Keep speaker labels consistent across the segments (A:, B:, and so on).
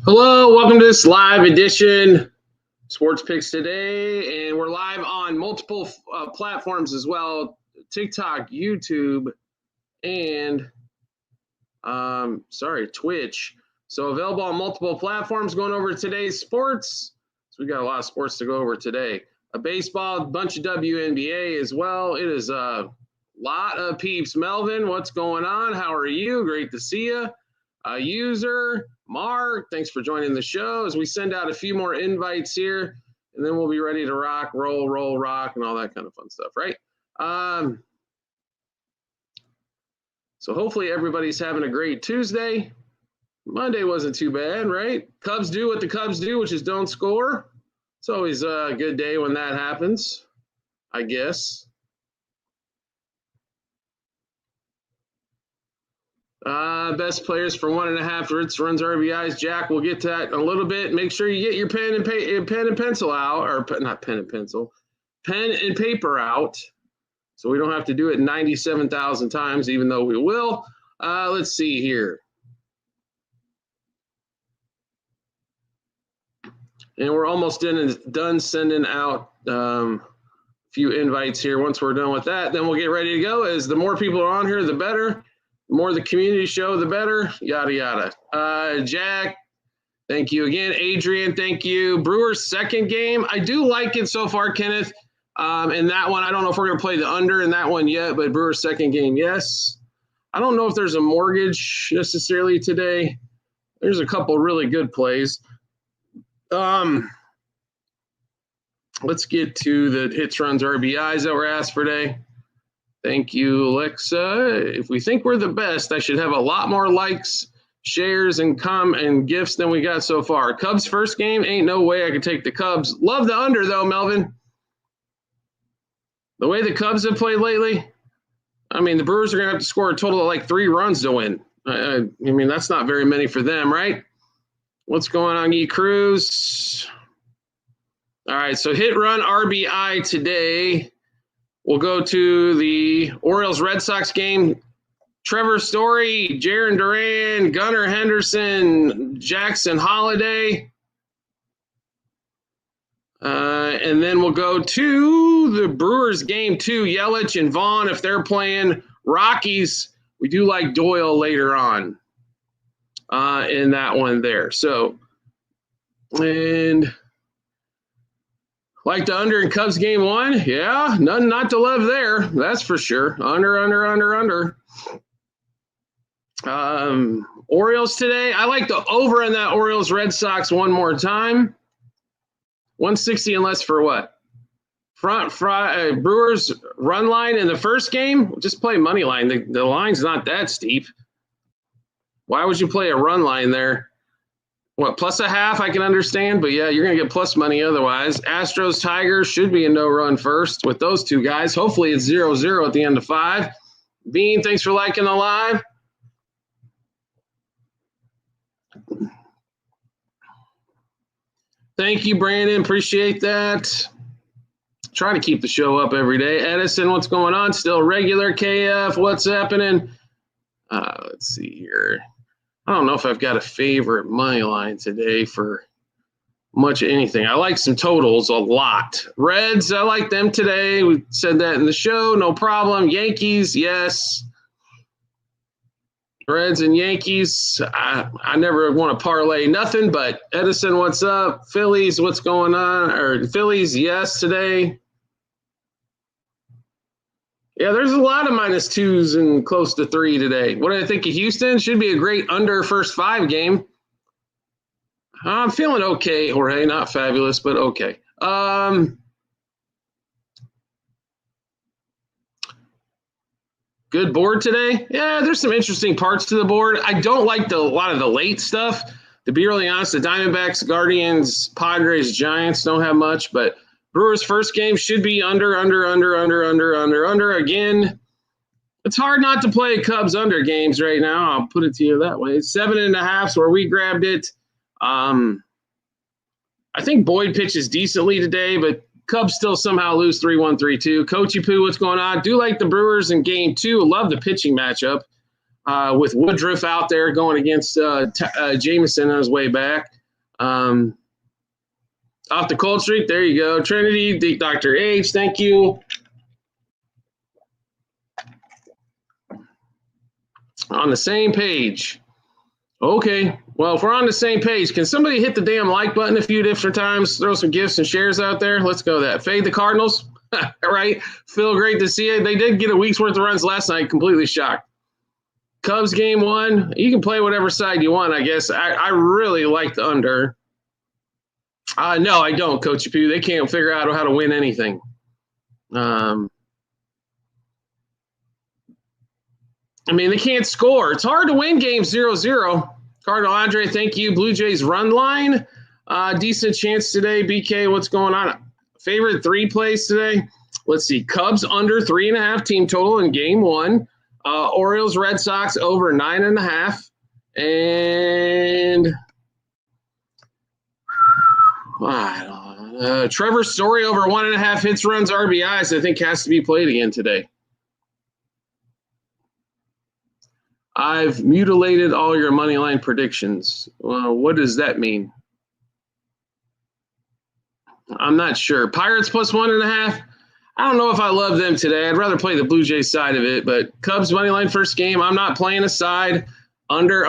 A: Hello, welcome to this live edition Sports Picks Today, and we're live on multiple platforms as well: TikTok, YouTube, and Twitch. So available on multiple platforms. Going over today's sports, so we got a lot of sports to go over today. A baseball, a bunch of WNBA as well. It is a lot of peeps. Melvin, what's going on? How are you? Great to see you. User Mark, thanks for joining the show as we send out a few more invites here, and then we'll be ready to rock, roll, rock, and all that kind of fun stuff, right? So hopefully everybody's having a great Tuesday. Monday wasn't too bad, right? Cubs do what the Cubs do, which is don't score. It's always a good day when that happens, I guess. Best players for 1.5 runs RBIs. Jack, we'll get to that in a little bit. Make sure you get your pen and pencil out, or not pen and pencil, pen and paper out, so we don't have to do it 97,000 times, even though we will. Let's see here. And we're almost done sending out a few invites here. Once we're done with that, then we'll get ready to go. As the more people are on here, the better. The more the community show, the better, yada, yada. Jack, thank you again. Adrian, thank you. Brewers' second game. I do like it so far, Kenneth. In that one, I don't know if we're going to play the under in that one yet, but Brewers' second game, yes. I don't know if there's a mortgage necessarily today. There's a couple really good plays. Let's get to the hits, runs, RBIs that were asked for today. Thank you, Alexa. If we think we're the best, I should have a lot more likes, shares, and gifts than we got so far. Cubs' first game, ain't no way I could take the Cubs. Love the under, though, Melvin. The way the Cubs have played lately, I mean, the Brewers are going to have to score a total of like 3 runs to win. I mean, that's not very many for them, right? What's going on, E. Cruz? All right, so hit, run, RBI today. We'll go to the Orioles-Red Sox game. Trevor Story, Jarren Duran, Gunnar Henderson, Jackson Holiday. And then we'll go to the Brewers game 2, Yelich and Vaughn. If they're playing Rockies, we do like Doyle later on in that one there. So, and like the under in Cubs game 1, yeah, nothing not to love there. That's for sure. Under. Orioles today. I like the over in that Orioles Red Sox one more time. 160 and less for what? Brewers run line in the first game. Just play money line. The line's not that steep. Why would you play a run line there? What, plus a half, I can understand, but yeah, you're going to get plus money otherwise. Astros, Tigers should be a no-run first with those two guys. Hopefully it's 0-0 at the end of 5. Bean, thanks for liking the live. Thank you, Brandon. Appreciate that. Try to keep the show up every day. Edison, what's going on? Still regular. KF, what's happening? Let's see here. I don't know if I've got a favorite money line today for much of anything. I like some totals a lot. Reds, I like them today. We said that in the show, no problem. Yankees, yes. Reds and Yankees, I never want to parlay nothing, but Edison, what's up? Phillies, what's going on? Or Phillies, yes, today. Yeah, there's a lot of -2s and close to 3 today. What do I think of Houston? Should be a great under first 5 game. I'm feeling okay, Jorge. Not fabulous, but okay. Good board today. Yeah, there's some interesting parts to the board. I don't like a lot of the late stuff. To be really honest, the Diamondbacks, Guardians, Padres, Giants don't have much, but Brewers' first game should be under. Again, it's hard not to play Cubs under games right now. I'll put it to you that way. 7.5 is where we grabbed it. I think Boyd pitches decently today, but Cubs still somehow lose 3-1, 3-2. Coachy Poo, what's going on? Do like the Brewers in game 2. Love the pitching matchup. with Woodruff out there going against Jameson on his way back. Off the cold streak, there you go. Trinity, Dr. H, thank you. On the same page. Okay, well, if we're on the same page, can somebody hit the damn like button a few different times? Throw some gifts and shares out there. Let's go with that. Fade the Cardinals. All right. Phil, great to see you. They did get a week's worth of runs last night. Completely shocked. Cubs game 1. You can play whatever side you want, I guess. I really like the under. No, I don't, Coach Pugh. They can't figure out how to win anything. I mean, they can't score. It's hard to win games 0-0. Cardinal Andre, thank you. Blue Jays run line. Decent chance today. BK, what's going on? Favorite 3 plays today? Let's see. Cubs under 3.5 team total in game 1. Orioles, Red Sox over 9.5. And Trevor Story over 1.5 hits, runs, RBIs, I think has to be played again today. I've mutilated all your money line predictions. Well, what does that mean? I'm not sure. Pirates plus 1.5. I don't know if I love them today. I'd rather play the Blue Jays side of it, but Cubs money line first game. I'm not playing a side. Under.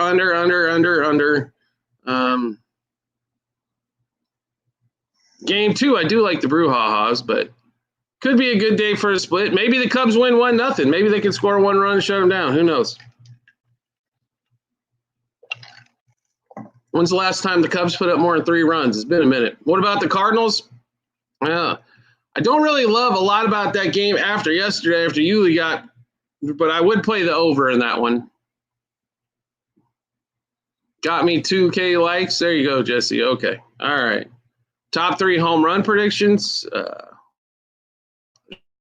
A: Game 2, I do like the Brouhahas, but could be a good day for a split. Maybe the Cubs win 1-0. Maybe they can score 1 run and shut them down. Who knows? When's the last time the Cubs put up more than 3 runs? It's been a minute. What about the Cardinals? I don't really love a lot about that game after yesterday, after Yuli got, but I would play the over in that one. Got me 2K likes. There you go, Jesse. Okay. All right. Top 3 home run predictions. There's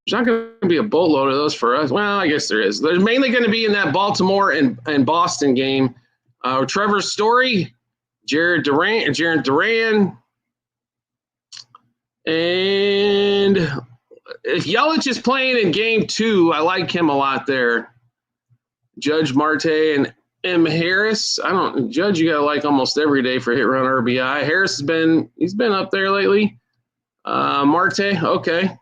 A: not going to be a boatload of those for us. Well, I guess there is. There's mainly going to be in that Baltimore and Boston game. Trevor Story, Jared Duran, and if Yelich is playing in game 2, I like him a lot there. Judge Marte and M. Harris. Judge, you got to like almost every day for hit run RBI. Harris he's been up there lately. Marte, okay.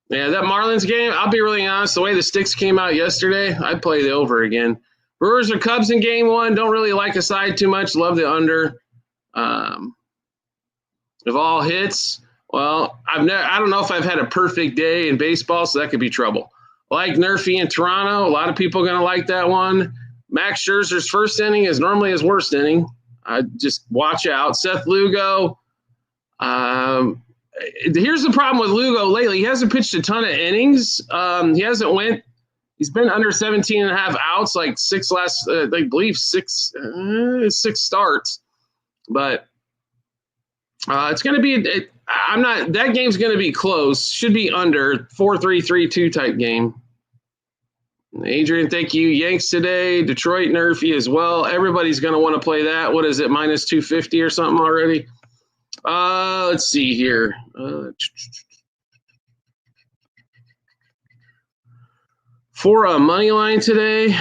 A: Yeah, that Marlins game, I'll be really honest, the way the sticks came out yesterday, I'd play the over again. Brewers or Cubs in game 1, don't really like a side too much, love the under. If all hits, well, I don't know if I've had a perfect day in baseball, so that could be trouble. Like Nerfy in Toronto, a lot of people are going to like that one. Max Scherzer's first inning is normally his worst inning. Just watch out. Seth Lugo. Here's the problem with Lugo lately. He hasn't pitched a ton of innings. He's been under 17 and a half outs, like 6 starts. But it's going to be that game's going to be close. Should be under 4-3-3-2 type game. Adrian, thank you. Yanks today, Detroit Nerfy as well. Everybody's going to want to play that. What is it, minus 250 or something already? Let's see here. For a money line today,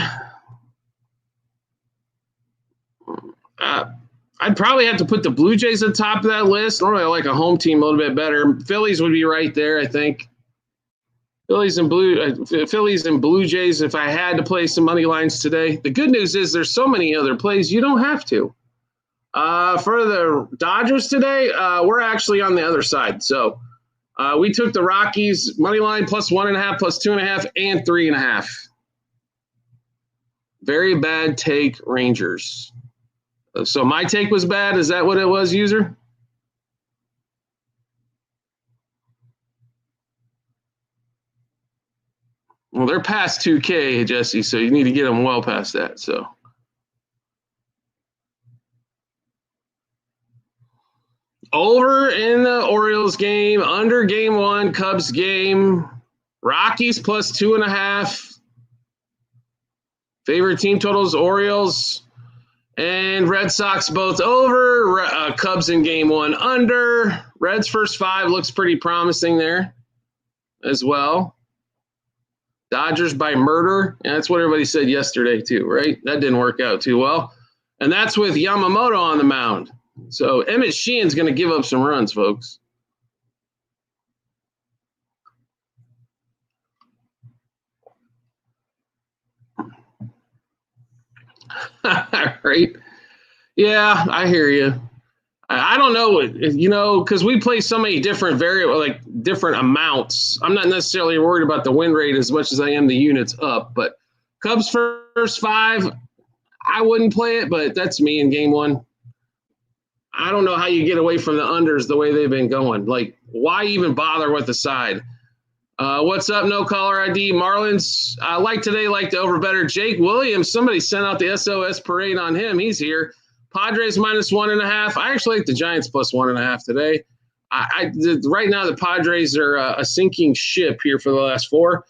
A: I'd probably have to put the Blue Jays at the top of that list. Normally I like a home team a little bit better. Phillies would be right there, I think. Phillies and Blue Jays if I had to play some money lines today. The good news is there's so many other plays you don't have to. For the Dodgers today, we're actually on the other side. So we took the Rockies money line plus 1.5, plus 2.5, and 3.5. Very bad take, Rangers. So my take was bad. Is that what it was, user? Well, they're past 2K, Jesse, so you need to get them well past that. So over in the Orioles game, under game 1, Cubs game, Rockies plus 2.5. Favorite team totals, Orioles and Red Sox both over. Cubs in game 1 under. Reds first 5 looks pretty promising there as well. Dodgers by murder. And that's what everybody said yesterday too, right? That didn't work out too well. And that's with Yamamoto on the mound. So Emmett Sheehan's going to give up some runs, folks. Right? Yeah, I hear you. I don't know, because we play so many different different amounts. I'm not necessarily worried about the win rate as much as I am the units up. But Cubs first 5, I wouldn't play it, but that's me in game 1. I don't know how you get away from the unders the way they've been going. Like, why even bother with the side? What's up, no caller ID? Marlins, like today, like the over better. Jake Williams, somebody sent out the SOS parade on him. He's here. Padres -1.5. I actually like the Giants +1.5 today. Right now, the Padres are a sinking ship here for the last 4.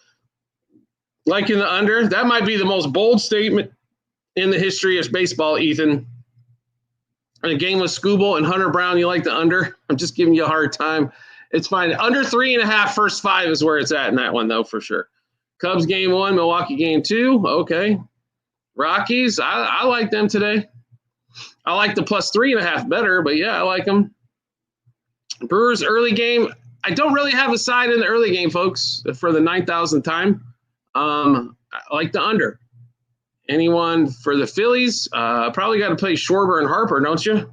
A: Liking the under. That might be the most bold statement in the history of baseball, Ethan. In a game with Skubal and Hunter Brown, you like the under? I'm just giving you a hard time. It's fine. Under 3.5, first 5 is where it's at in that one, though, for sure. Cubs game 1, Milwaukee game 2. Okay. Rockies, I like them today. I like the +3.5 better, but yeah, I like them. Brewers early game. I don't really have a side in the early game, folks, for the 9,000th time. I like the under. Anyone for the Phillies? Probably got to play Schwarber and Harper, don't you?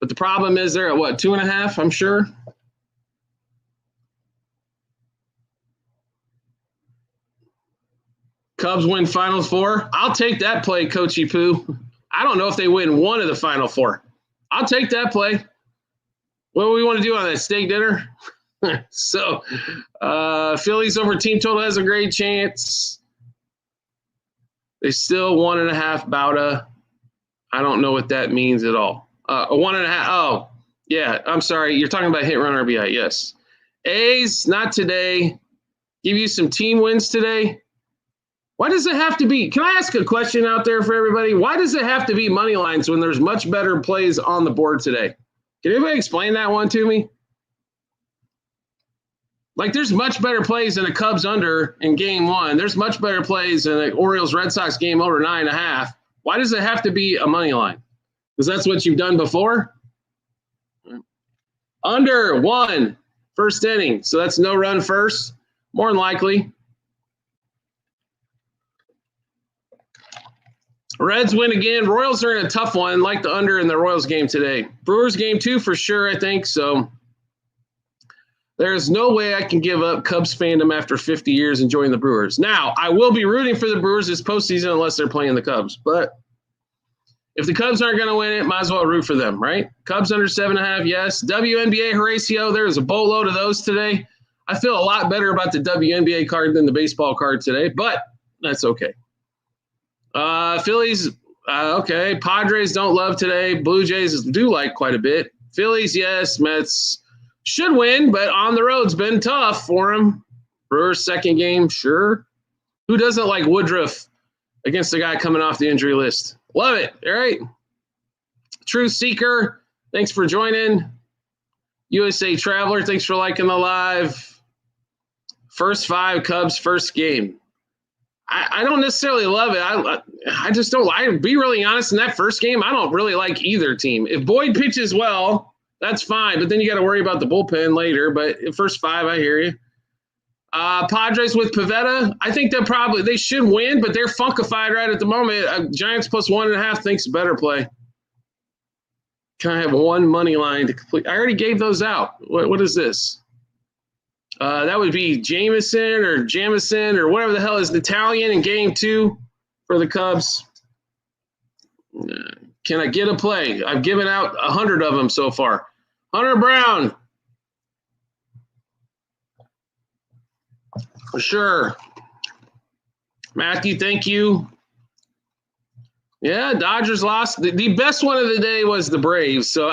A: But the problem is they're at what, 2.5, I'm sure. Cubs win Final 4. I'll take that play, Coachy Poo. I don't know if they win one of the Final 4. I'll take that play. What do we want to do on that steak dinner? So, Phillies over team total has a great chance. They still 1.5 Bauta. I don't know what that means at all. A 1.5. Oh, yeah. I'm sorry. You're talking about hit run RBI. Yes. A's, not today. Give you some team wins today. Why does it have to be? Can I ask a question out there for everybody? Why does it have to be money lines when there's much better plays on the board today? Can anybody explain that one to me? Like, there's much better plays in a Cubs under in game 1. There's much better plays in an Orioles-Red Sox game over 9.5. Why does it have to be a money line? Because that's what you've done before? Under 1, first inning. So that's no run first, more than likely. Reds win again. Royals are in a tough one, like the under in the Royals game today. Brewers game 2 for sure, I think. So there's no way I can give up Cubs fandom after 50 years enjoying the Brewers. Now, I will be rooting for the Brewers this postseason unless they're playing the Cubs. But if the Cubs aren't going to win it, might as well root for them, right? Cubs under 7.5, yes. WNBA Horatio, there's a boatload of those today. I feel a lot better about the WNBA card than the baseball card today, but that's okay. Phillies, okay. Padres don't love today. Blue Jays do like quite a bit. Phillies, yes. Mets should win, but on the road's been tough for them. Brewers second game, sure. Who doesn't like Woodruff against the guy coming off the injury list? Love it. All right. Truth Seeker, thanks for joining. USA Traveler, thanks for liking the live. First 5 Cubs, first game. I don't necessarily love it. I just don't. I be really honest, in that first game, I don't really like either team. If Boyd pitches well, that's fine, but then you got to worry about the bullpen later. But first 5, I hear you. Padres with Pivetta, I think they should win, but they're funkified right at the moment. Giants +1.5 thinks better play. Can I have one money line to complete? I already gave those out. What is this? That would be Jamison or whatever the hell is Italian in game 2 for the Cubs. Can I get a play? I've given out 100 of them so far. Hunter Brown. For sure. Matthew, thank you. Yeah, Dodgers lost. The best one of the day was the Braves. So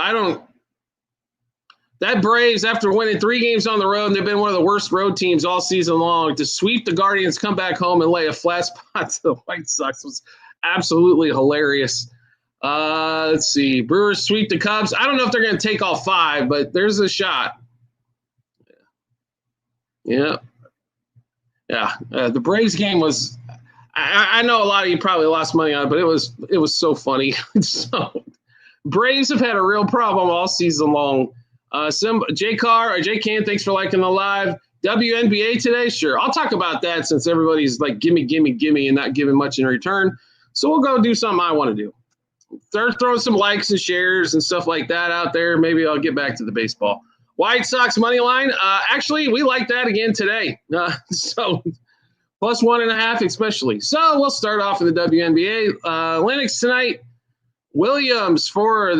A: that Braves, after winning 3 games on the road, and they've been one of the worst road teams all season long, to sweep the Guardians, come back home, and lay a flat spot to the White Sox was absolutely hilarious. Let's see. Brewers sweep the Cubs. I don't know if they're going to take all 5, but there's a shot. Yeah. Yeah, the Braves game was. I know a lot of you probably lost money on it, but it was so funny. So Braves have had a real problem all season long. J Carr or J Can, thanks for liking the live. WNBA today, sure. I'll talk about that since everybody's like gimme, gimme, gimme, and not giving much in return. So we'll go do something I want to do. Start throwing some likes and shares and stuff like that out there. Maybe I'll get back to the baseball. White Sox money line. Actually, we like that again today. So plus 1.5 especially. So we'll start off with the WNBA. Lennox tonight. Williams for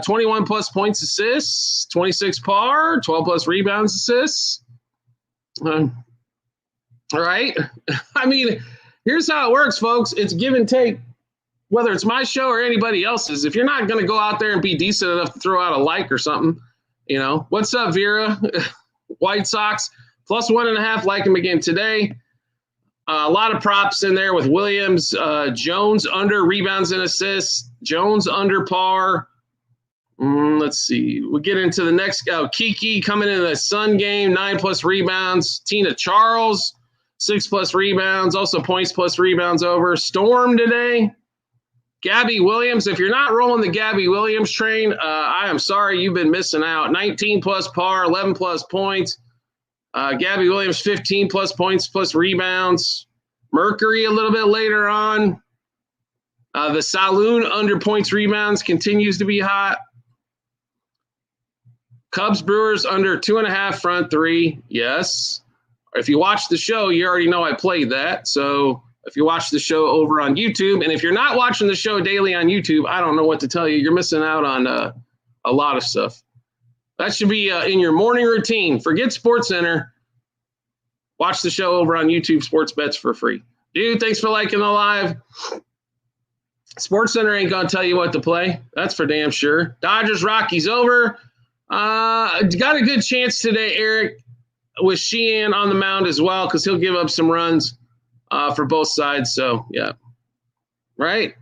A: 21 plus points assists, 26 par, 12 plus rebounds assists. All right. I mean, here's how it works, folks. It's give and take, whether it's my show or anybody else's. If you're not going to go out there and be decent enough to throw out a like or something, you know, what's up, Vera? White Sox plus 1.5, like them again today. A lot of props in there with Williams. Jones under rebounds and assists. Jones under par. Let's see. We'll get into the next. Kiki coming in the Sun game, 9 plus rebounds. Tina Charles, 6 plus rebounds. Also points plus rebounds over. Storm today. Gabby Williams. If you're not rolling the Gabby Williams train, I am sorry you've been missing out. 19 plus par, 11 plus points. Gabby Williams, 15 plus points plus rebounds. Mercury a little bit later on. The Saloon under points rebounds continues to be hot. Cubs Brewers under 2.5 front three. Yes. If you watch the show, you already know I played that. So if you watch the show over on YouTube, and if you're not watching the show daily on YouTube, I don't know what to tell you. You're missing out on a lot of stuff. That should be in your morning routine. Forget SportsCenter. Watch the show over on YouTube, Sports Bets for free. Dude, thanks for liking the live. SportsCenter ain't going to tell you what to play. That's for damn sure. Dodgers, Rockies over. Got a good chance today, Eric, with Sheehan on the mound as well, because he'll give up some runs for both sides. So, yeah. Right?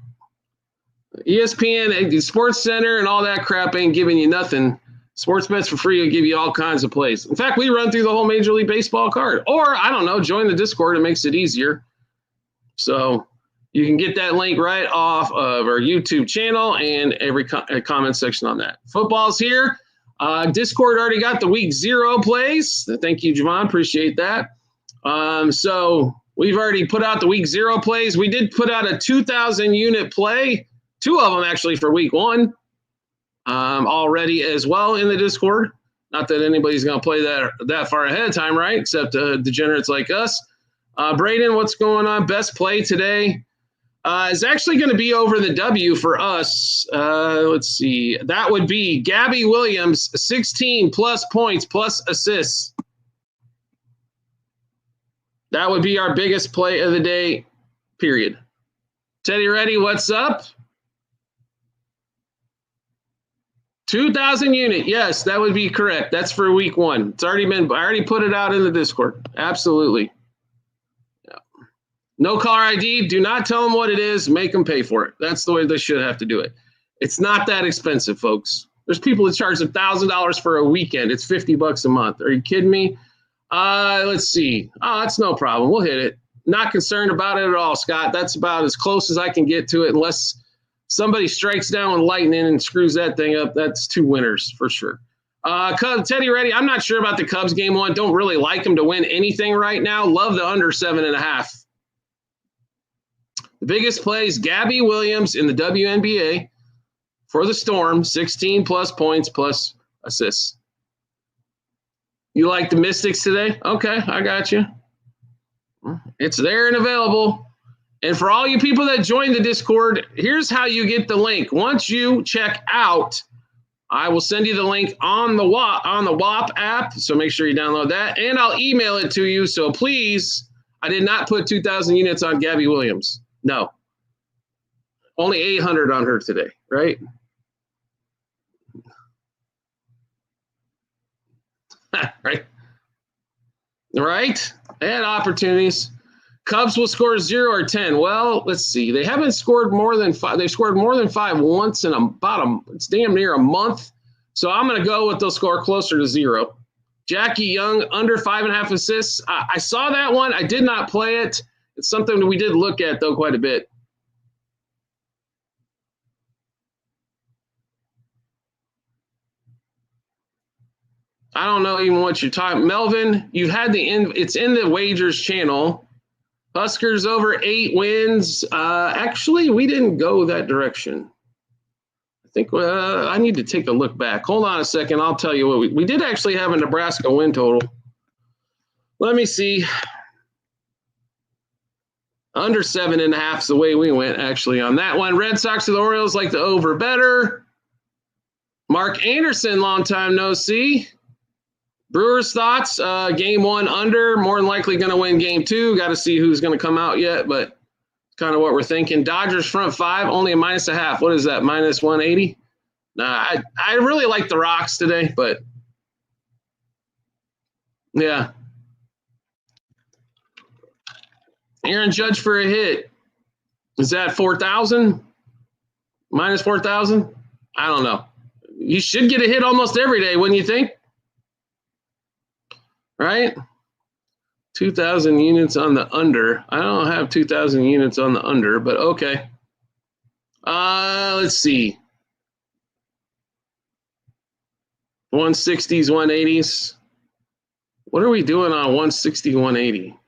A: ESPN, SportsCenter, and all that crap ain't giving you nothing. Sports Bets for free will give you all kinds of plays. In fact, we run through the whole Major League Baseball card. Or, I don't know, join the Discord. It makes it easier. So you can get that link right off of our YouTube channel and every comment section on that. Football's here. Discord already got the week 0 plays. Thank you, Javon. Appreciate that. So we've already put out the week 0 plays. We did put out a 2,000 unit play, 2 of them actually for week 1. Already as well in the Discord. Not that anybody's going to play that far ahead of time, right? Except degenerates like us. Braden, what's going on? Best play today is actually going to be over the W for us. Let's see. That would be Gabby Williams, 16 plus points plus assists. That would be our biggest play of the day, period. Teddy Reddy, what's up? 2,000 unit. Yes, that would be correct. That's for week 1. It's already been, I already put it out in the Discord. Absolutely. Yeah. No caller ID. Do not tell them what it is. Make them pay for it. That's the way they should have to do it. It's not that expensive, folks. There's people that charge $1,000 for a weekend. It's $50 a month. Are you kidding me? Let's see. Oh, that's no problem. We'll hit it. Not concerned about it at all, Scott. That's about as close as I can get to it unless somebody strikes down with lightning and screws that thing up. That's 2 winners for sure. Teddy Reddy, I'm not sure about the Cubs game 1. Don't really like them to win anything right now. Love the under 7.5. The biggest play is Gabby Williams in the WNBA for the Storm, 16 plus points plus assists. You like the Mystics today? Okay, I got you. It's there and available. And for all you people that joined the Discord, here's how you get the link. Once you check out, I will send you the link on the WAP app. So make sure you download that. And I'll email it to you. So please, I did not put 2,000 units on Gabby Williams. No. Only 800 on her today, right? Right? Right? They had opportunities. Cubs will score 0 or 10. Well, let's see. They haven't scored more than 5. They've scored more than 5 once in it's damn near a month. So I'm going to go with they'll score closer to 0. Jackie Young, under 5.5 assists. I saw that one. I did not play it. It's something that we did look at, though, quite a bit. I don't know even what you're talking. Melvin, you've had it's in the wagers channel. Huskers over 8 wins. Actually, we didn't go that direction. I think I need to take a look back. Hold on a second. I'll tell you what we did actually have a Nebraska win total. Let me see. Under 7.5 is the way we went, actually, on that one. Red Sox or the Orioles like the over better. Mark Anderson, long time no see. Brewers thoughts, game 1 under, more than likely going to win game 2. Got to see who's going to come out yet, but kind of what we're thinking. Dodgers front 5, only a -0.5. What is that, -180? Nah, I really like the Rocks today, but yeah. Aaron Judge for a hit. Is that 4,000? -4,000? I don't know. You should get a hit almost every day, wouldn't you think? Right? 2,000 units on the under. I don't have 2,000 units on the under, but okay. Let's see. 160s, 180s. What are we doing on 160, 180?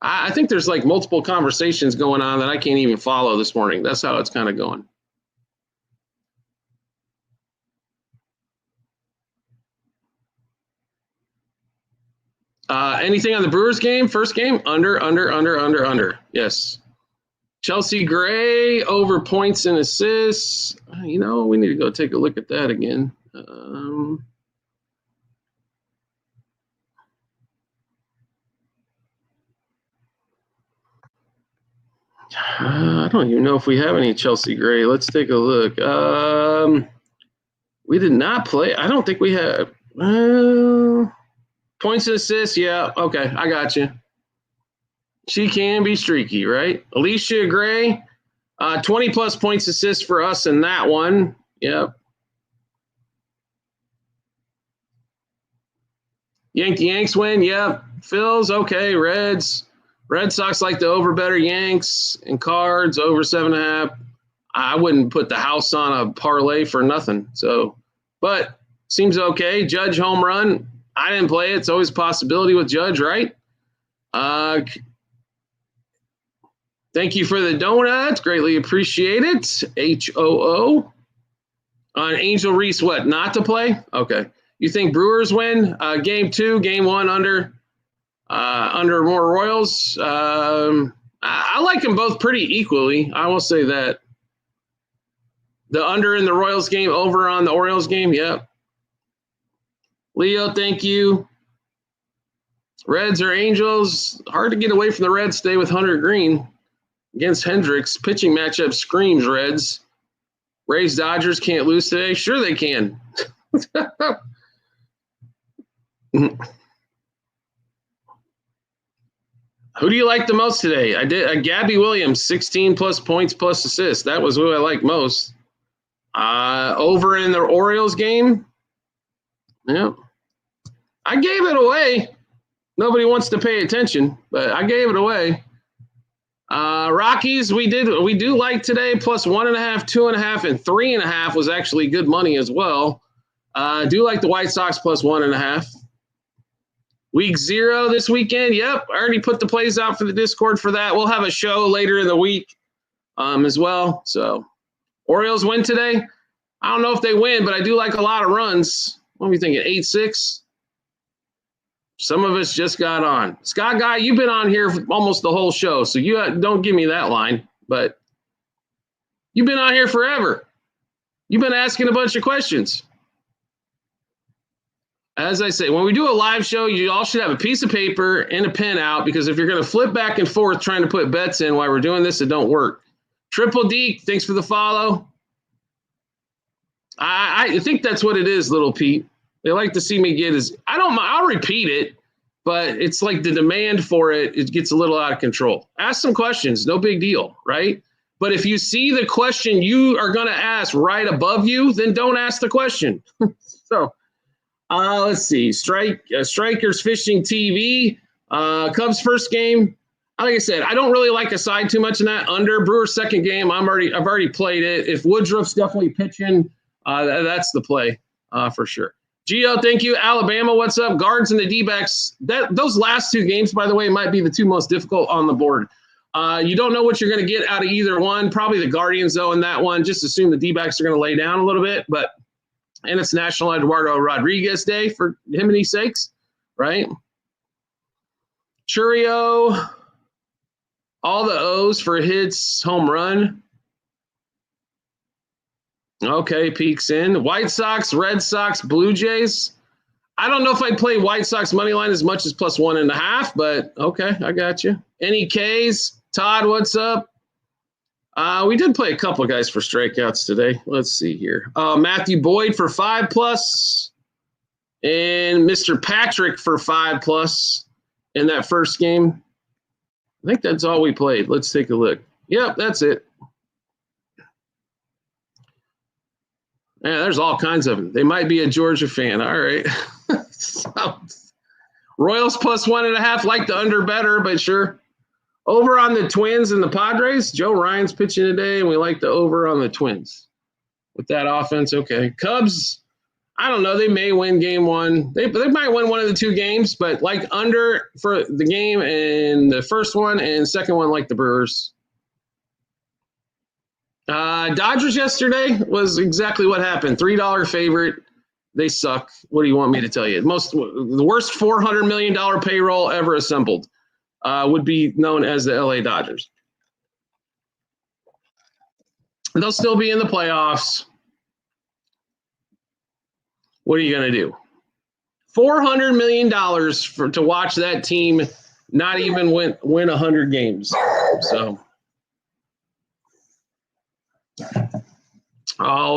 A: I think there's like multiple conversations going on that I can't even follow this morning. That's how it's kind of going. Anything on the Brewers game? First game? Under. Yes. Chelsea Gray over points and assists. We need to go take a look at that again. I don't even know if we have any Chelsea Gray. Let's take a look. We did not play. I don't think we have. Points and assists, yeah. Okay, I got you. She can be streaky, right? Alicia Gray, 20-plus points assists for us in that one. Yep. Yanks win, yep. Phil's, okay. Reds. Red Sox like the over better. Yanks and Cards over 7.5. I wouldn't put the house on a parlay for nothing. So, but seems okay. Judge home run. I didn't play it. It's always a possibility with Judge, right? Thank you for the donuts. Greatly appreciate it. HOO. On Angel Reese, what? Not to play? Okay. You think Brewers win? Game 2, game 1 under more Royals. I like them both pretty equally. I will say that. The under in the Royals game, over on the Orioles game. Yep. Leo, thank you. Reds or Angels. Hard to get away from the Reds. Stay with Hunter Green against Hendricks. Pitching matchup screams Reds. Rays Dodgers can't lose today. Sure they can. Who do you like the most today? I did Gabby Williams, 16-plus points plus assists. That was who I like most. Over in the Orioles game. Yeah. I gave it away. Nobody wants to pay attention, but I gave it away. Rockies, we do like today, plus 1.5, 2.5, and 3.5 was actually good money as well. Do like the White Sox plus 1.5. Week 0 this weekend. Yep, I already put the plays out for the Discord for that. We'll have a show later in the week as well. So Orioles win today. I don't know if they win, but I do like a lot of runs. What are we thinking, 8-6? Some of us just got on. Scott Guy, you've been on here for almost the whole show, so you don't give me that line, but you've been on here forever. You've been asking a bunch of questions. As I say, when we do a live show, you all should have a piece of paper and a pen out, because if you're going to flip back and forth trying to put bets in while we're doing this, it don't work. Triple D, thanks for the follow. I think that's what it is, little Pete. They like to see me get I'll repeat it, but it's like the demand for it gets a little out of control. Ask some questions, no big deal, right? But if you see the question you are going to ask right above you, then don't ask the question. So let's see. Strikers Fishing TV. Cubs first game. Like I said, I don't really like a side too much in that. Under Brewers second game, I've already played it. If Woodruff's definitely pitching, that's the play for sure. Gio, thank you. Alabama, what's up? Guards and the D-backs. Those last two games, by the way, might be the two most difficult on the board. You don't know what you're going to get out of either one. Probably the Guardians, though, in that one. Just assume the D-backs are going to lay down a little bit. And it's National Eduardo Rodriguez Day for him and his sakes, right? Churio. All the O's for hits, home run. Okay, peeks in. White Sox, Red Sox, Blue Jays. I don't know if I'd play White Sox money line as much as +1.5, but okay, I got you. Any Ks? Todd, what's up? We did play a couple of guys for strikeouts today. Let's see here. Matthew Boyd for 5+, and Mr. Patrick for 5+ in that first game. I think that's all we played. Let's take a look. Yep, that's it. Yeah, there's all kinds of them. They might be a Georgia fan. All right. So, Royals +1.5. Like the under better, but sure. Over on the Twins and the Padres. Joe Ryan's pitching today, and we like the over on the Twins. With that offense, okay. Cubs, I don't know. They may win game one. They might win one of the two games, but like under for the game and the first one and second one, like the Brewers. Dodgers yesterday was exactly what happened. $3 favorite. They suck. What do you want me to tell you? The worst $400 million payroll ever assembled would be known as the LA Dodgers. They'll still be in the playoffs. What are you going to do? $400 million to watch that team not even win 100 games. So,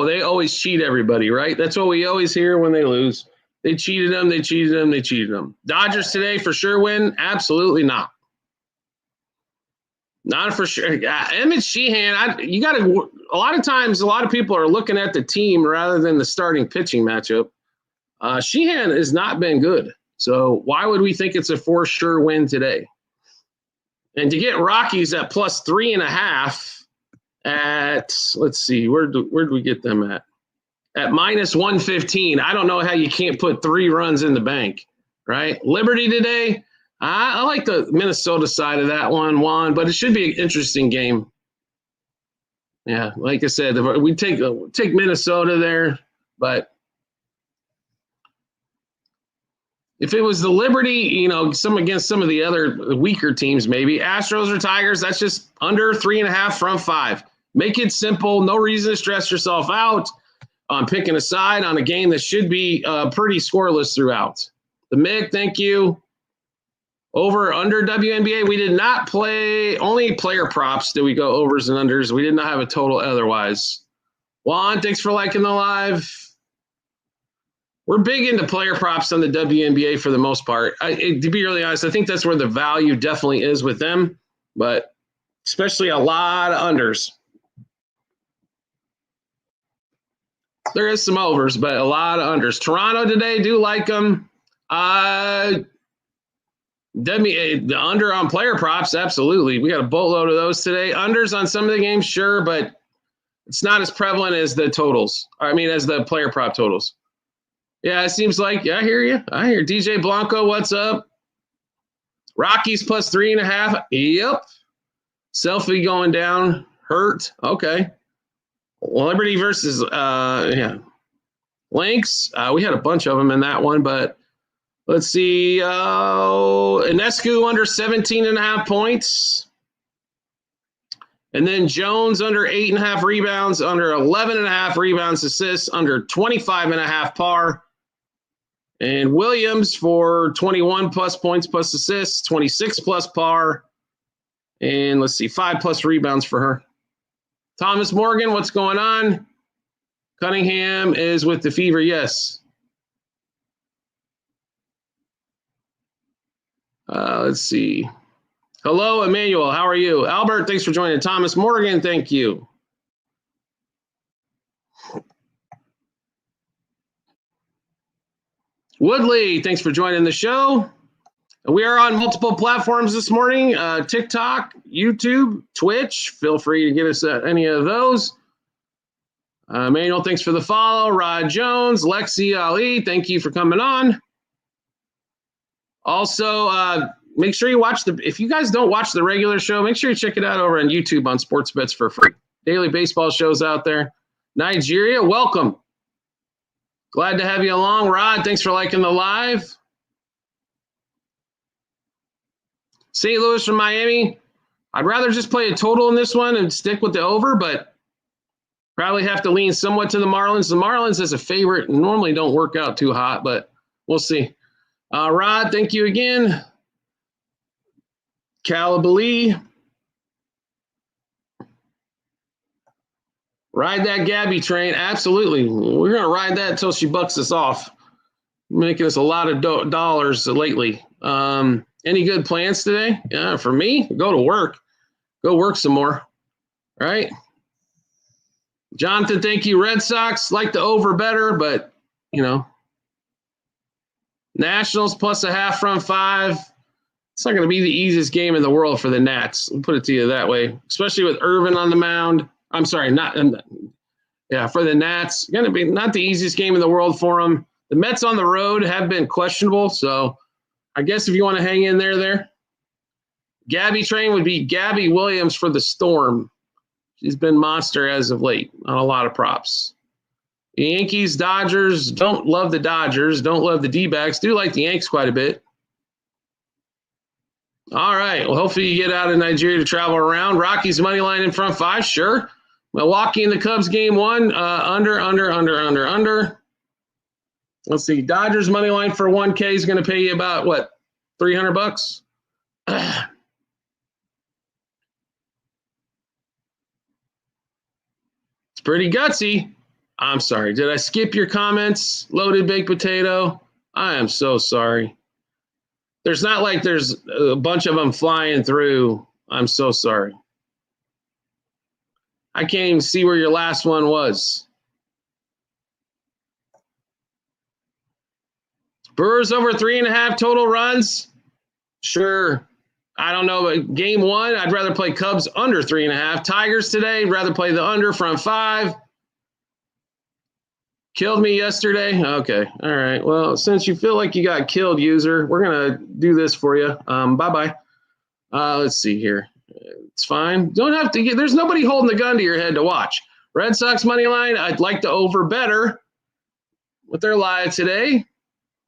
A: they always cheat everybody, right? That's what we always hear when they lose. They cheated them, they cheated them, they cheated them. Dodgers today for sure win? Absolutely not. Not for sure. Emmett Sheehan, a lot of times, a lot of people are looking at the team rather than the starting pitching matchup. Sheehan has not been good. So why would we think it's a for sure win today? And to get Rockies at +3.5 at, let's see, where do we get them at? At -115. I don't know how you can't put 3 runs in the bank, right? Liberty today, I like the Minnesota side of that one, but it should be an interesting game. Yeah, like I said, we take Minnesota there, but if it was the Liberty, some against some of the other weaker teams, maybe Astros or Tigers, that's just under 3.5 from 5. Make it simple. No reason to stress yourself out on picking a side on a game that should be pretty scoreless throughout. The Mick, thank you. Over under WNBA, we did not play only player props. Did we go overs and unders? We did not have a total otherwise. Juan, thanks for liking the live. We're big into player props on the WNBA for the most part. To be really honest, I think that's where the value definitely is with them, but especially a lot of unders. There is some overs, but a lot of unders. Toronto today, do like them. The under on player props, absolutely. We got a boatload of those today. Unders on some of the games, sure, but it's not as prevalent as the totals. As the player prop totals. Yeah, it seems like, I hear you. I hear DJ Blanco, what's up? Rockies +3.5. Yep. Selfie going down. Hurt. Okay. Liberty versus, Lynx. We had a bunch of them in that one, but let's see. Enescu under 17.5 points. And then Jones under 8.5 rebounds, under 11.5 rebounds, assists, under 25.5 par. And Williams for 21+ points plus assists, 26+ par. And let's see, 5+ rebounds for her. Thomas Morgan, what's going on? Cunningham is with the Fever, yes. Let's see. Hello, Emmanuel. How are you? Albert, thanks for joining. Thomas Morgan, thank you. Woodley, thanks for joining the show. We are on multiple platforms this morning, TikTok, YouTube, Twitch. Feel free to get us at any of those. Emmanuel, thanks for the follow. Rod Jones, Lexi Ali, thank you for coming on. Also, make sure you watch if you guys don't watch the regular show, make sure you check it out over on YouTube on Sports Bets for free. Daily baseball shows out there. Nigeria, welcome. Glad to have you along. Rod, thanks for liking the live. St. Louis from Miami. I'd rather just play a total in this one and stick with the over, but probably have to lean somewhat to the Marlins. The Marlins as a favorite normally don't work out too hot, but we'll see. Rod, thank you again. Calabali. Ride that Gabby train. Absolutely. We're going to ride that until she bucks us off. Making us a lot of dollars lately. Any good plans today? Yeah, for me, go to work. Go work some more. All right. Jonathan, thank you. Red Sox like the over better, but, Nationals plus a half from 5. It's not going to be the easiest game in the world for the Nats. I'll put it to you that way, especially with Irvin on the mound. I'm sorry, for the Nats. Going to be not the easiest game in the world for them. The Mets on the road have been questionable, so I guess if you want to hang in there. Gabby train would be Gabby Williams for the Storm. She's been monster as of late on a lot of props. The Yankees, Dodgers, don't love the Dodgers, don't love the D-backs, do like the Yanks quite a bit. All right, well, hopefully you get out of Nigeria to travel around. Rockies money line in front 5, sure. Milwaukee in the Cubs game 1, under. Let's see, Dodgers money line for 1K is going to pay you about, what, $300? It's pretty gutsy. I'm sorry. Did I skip your comments, Loaded Baked Potato? I am so sorry. There's not like there's a bunch of them flying through. I'm so sorry. I can't even see where your last one was. Brewers over 3.5 total runs? Sure. I don't know, but game 1, I'd rather play Cubs under 3.5. Tigers today, rather play the under front 5. Killed me yesterday? Okay. All right. Well, since you feel like you got killed, user, we're going to do this for you. Bye-bye. Let's see here. It's fine. Don't have to get – there's nobody holding the gun to your head to watch. Red Sox money line, I'd like to over better with their live today.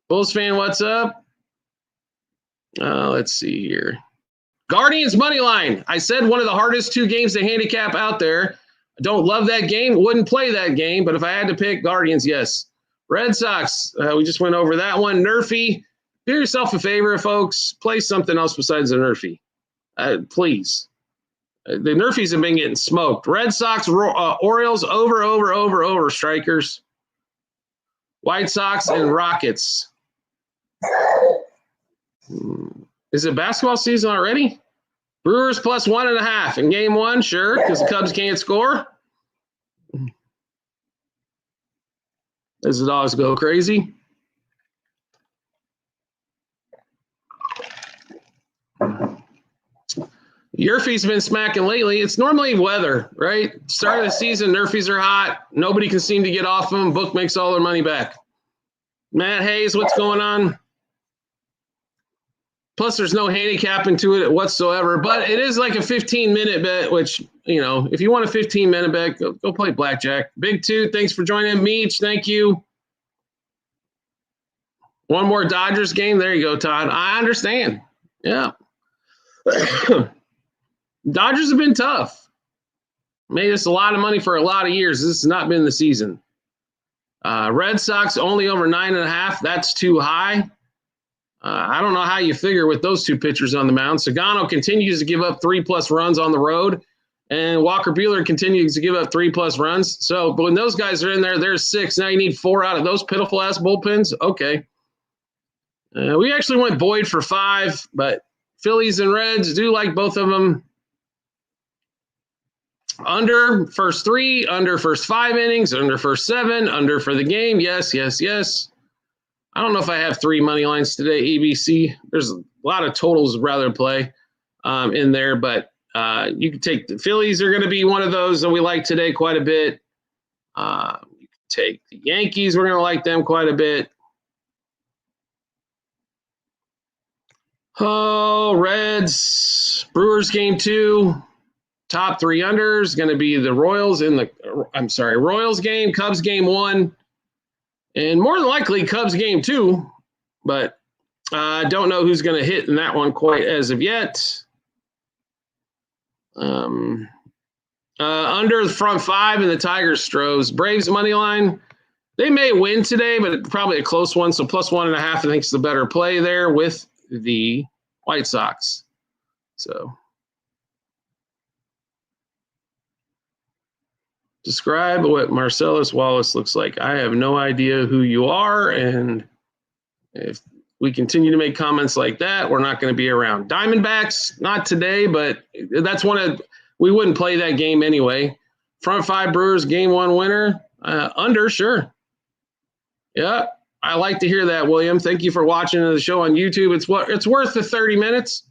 A: Bulls fan, what's up? Let's see here. Guardians money line. I said one of the hardest 2 games to handicap out there. I don't love that game. Wouldn't play that game, but if I had to pick Guardians, yes. Red Sox, we just went over that one. Nerfy, do yourself a favor, folks. Play something else besides the Nerfy. Please. The Nerfies have been getting smoked. Red Sox, Orioles, over, strikers. White Sox and Rockets. Is it basketball season already? Brewers plus 1.5 in game 1, sure, because the Cubs can't score. As the dogs go crazy. Nerfies been smacking lately. It's normally weather, right? Start of the season, Nerfies are hot. Nobody can seem to get off them. Book makes all their money back. Matt Hayes, what's going on? Plus, there's no handicapping to it whatsoever, but it is like a 15-minute bet, which, if you want a 15-minute bet, go play blackjack. Big Two, thanks for joining. Meech, thank you. One more Dodgers game. There you go, Todd. I understand. Yeah. Dodgers have been tough. Made us a lot of money for a lot of years. This has not been the season. Red Sox only over 9.5. That's too high. I don't know how you figure with those 2 pitchers on the mound. Sagano continues to give up 3+ runs on the road, and Walker Buehler continues to give up 3+ runs. So, but when those guys are in there, there's 6. Now you need 4 out of those pitiful-ass bullpens. Okay. We actually went Boyd for 5, but Phillies and Reds, do like both of them. Under first 3, under first 5 innings, under first 7, under for the game. Yes, yes, yes. I don't know if I have 3 money lines today, ABC. There's a lot of totals rather play in there, but you can take the Phillies are going to be one of those that we like today quite a bit. You can take the Yankees. We're going to like them quite a bit. Oh, Reds, Brewers game 2. Top 3 unders going to be the Royals Royals game, Cubs game 1, and more than likely Cubs game 2, but I don't know who's going to hit in that one quite as of yet. Under the front 5 in the Tigers Stros. Braves money line. They may win today, but it's probably a close one. So plus 1.5, I think is the better play there with the White Sox. So describe what Marcellus Wallace looks like. I have no idea who you are, and if we continue to make comments like that, we're not going to be around. Diamondbacks, not today, but that's we wouldn't play that game anyway. Front 5 Brewers, game 1 winner. Under, sure. Yeah, I like to hear that, William. Thank you for watching the show on YouTube. It's worth the 30 minutes,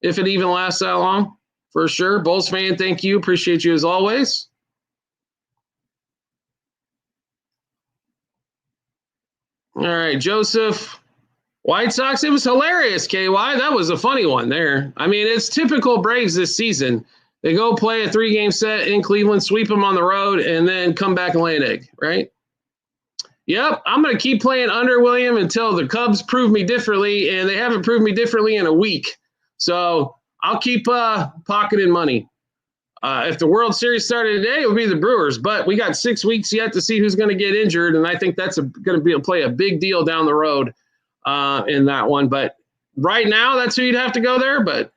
A: if it even lasts that long, for sure. Bulls fan, thank you. Appreciate you as always. All right, Joseph. White Sox, it was hilarious, KY. That was a funny one there. I mean, it's typical Braves this season. They go play a 3-game set in Cleveland, sweep them on the road, and then come back and lay an egg, right? Yep, I'm going to keep playing under, William, until the Cubs prove me differently, and they haven't proved me differently in a week. So I'll keep pocketing money. If the World Series started today, it would be the Brewers, but we got 6 weeks yet to see who's going to get injured, and I think that's going to play a big deal down the road in that one. But right now, that's who you'd have to go there. But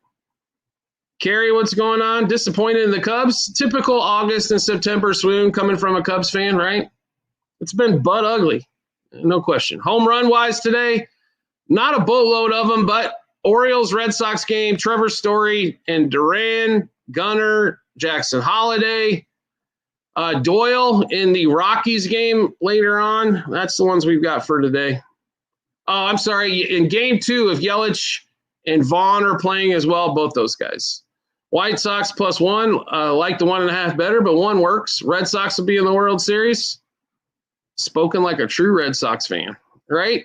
A: Kerry, what's going on? Disappointed in the Cubs? Typical August and September swoon coming from a Cubs fan, right? It's been butt ugly, no question. Home run-wise today, not a boatload of them, but Orioles-Red Sox game, Trevor Story and Duran, Gunnar, Jackson Holiday, Doyle in the Rockies game later on. That's the ones we've got for today. Oh, I'm sorry. In game 2, if Yelich and Vaughn are playing as well, both those guys. White Sox plus 1, like the 1.5 better, but 1 works. Red Sox will be in the World Series. Spoken like a true Red Sox fan, right?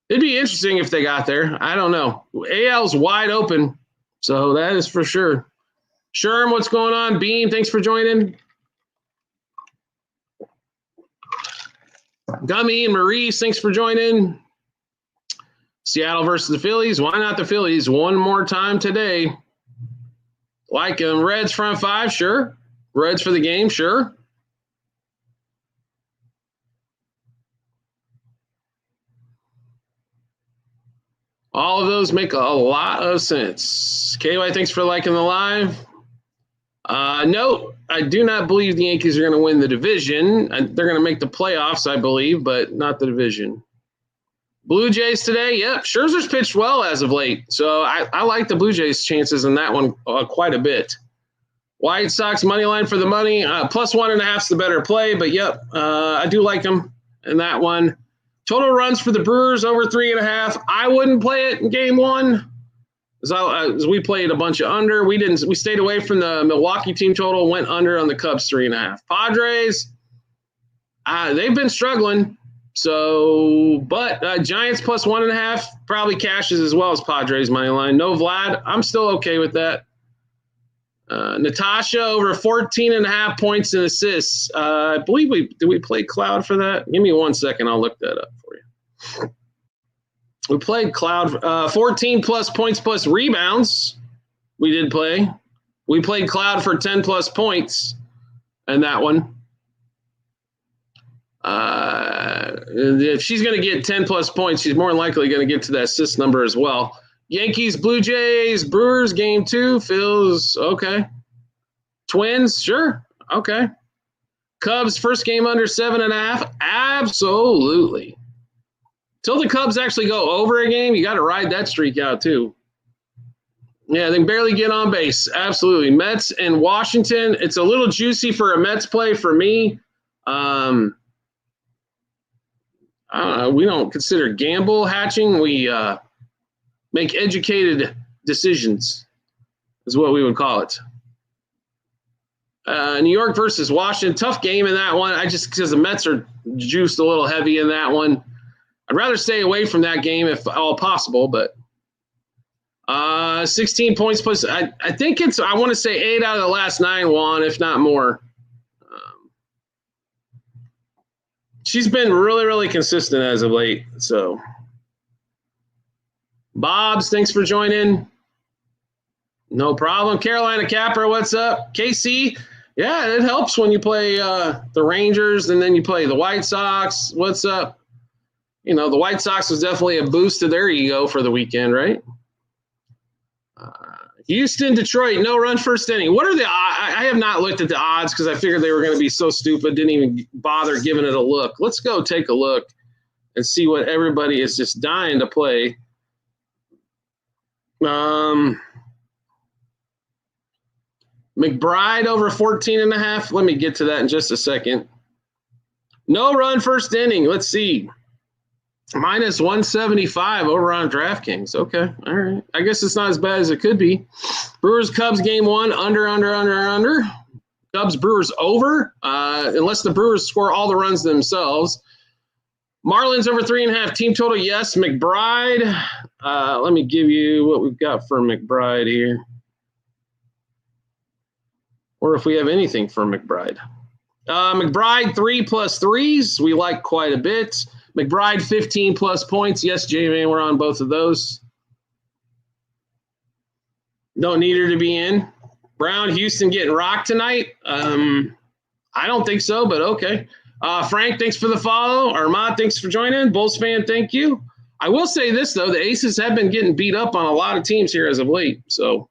A: It'd be interesting if they got there. I don't know. AL's wide open, so that is for sure. Sherm, what's going on? Bean, thanks for joining. Gummy and Maurice, thanks for joining. Seattle versus the Phillies. Why not the Phillies one more time today? Like them. Reds front 5, sure. Reds for the game, sure. All of those make a lot of sense. KY, thanks for liking the live. No, I do not believe the Yankees are going to win the division. They're going to make the playoffs, I believe, but not the division. Blue Jays today, yep. Scherzer's pitched well as of late, so I like the Blue Jays' chances in that one quite a bit. White Sox money line for the money. Plus 1.5 is the better play, but yep, I do like them in that one. Total runs for the Brewers over 3.5. I wouldn't play it in game 1. As we played a bunch of under. We stayed away from the Milwaukee team total, went under on the Cubs 3.5. Padres, they've been struggling. So, but Giants plus 1.5 probably cashes as well as Padres money line. No Vlad, I'm still okay with that. Natasha over 14.5 points and assists. I believe we play Cloud for that? Give me 1 second. I'll look that up for you. We played Cloud 14 plus points plus rebounds. We did play. We played Cloud for 10 plus points in that one. If she's going to get 10 plus points, she's more than likely going to get to that assist number as well. Yankees, Blue Jays, Brewers, game 2 feels okay. Twins, sure. Okay. Cubs, first game under 7.5. Absolutely. Till the Cubs actually go over a game, you got to ride that streak out too. Yeah, they barely get on base. Absolutely. Mets and Washington, it's a little juicy for a Mets play for me. We don't consider gamble hatching. We make educated decisions is what we would call it. New York versus Washington, tough game in that one. Because the Mets are juiced a little heavy in that one. I'd rather stay away from that game if all possible, but 16 points plus. I think I want to say 8 out of the last 9 won, if not more. She's been really, really consistent as of late. So, Bobs, thanks for joining. No problem. Carolina Capper, what's up? KC, yeah, it helps when you play the Rangers and then you play the White Sox. What's up? The White Sox was definitely a boost to their ego for the weekend, right? Houston, Detroit, no run first inning. What are the odds? I have not looked at the odds because I figured they were going to be so stupid, didn't even bother giving it a look. Let's go take a look and see what everybody is just dying to play. McBride over 14.5. Let me get to that in just a second. No run first inning. Let's see. Minus 175 over on DraftKings. Okay. All right. I guess it's not as bad as it could be. Brewers Cubs game 1. Under. Cubs Brewers over. Unless the Brewers score all the runs themselves. Marlins over 3.5. Team total, yes. McBride. Let me give you what we've got for McBride here. Or if we have anything for McBride. McBride 3+ 3s. We like quite a bit. McBride 15+ points. Yes, J-Man, we're on both of those. Don't need her to be in. Brown, Houston getting rocked tonight. I don't think so, but okay. Frank, thanks for the follow. Armand, thanks for joining. Bulls fan, thank you. I will say this, though. The Aces have been getting beat up on a lot of teams here as of late. So,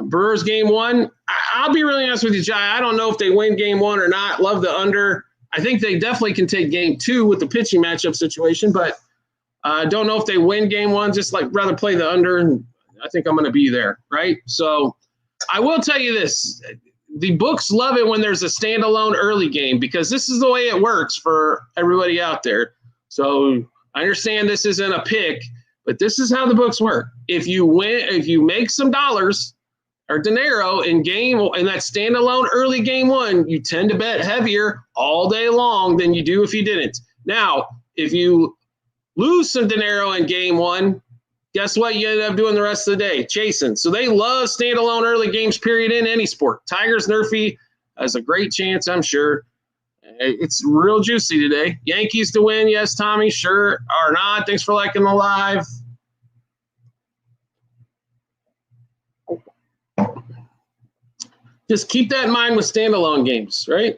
A: Brewers game 1. I'll be really honest with you, Jai. I don't know if they win game 1 or not. Love the under. I think they definitely can take game 2 with the pitching matchup situation, but I don't know if they win game 1. Just rather play the under, and I think I'm going to be there, right? So I will tell you this. The books love it when there's a standalone early game because this is the way it works for everybody out there. So I understand this isn't a pick, but this is how the books work. If you win, if you make some dollars or dinero in that standalone early game 1, you tend to bet heavier all day long than you do if you didn't. Now, if you lose some dinero in game 1, guess what? You end up doing the rest of the day, chasing. So they love standalone early games, period, in any sport. Tigers, Nerfy has a great chance, I'm sure. It's real juicy today. Yankees to win, yes, Tommy, sure or not. Thanks for liking the live. Just keep that in mind with standalone games, right?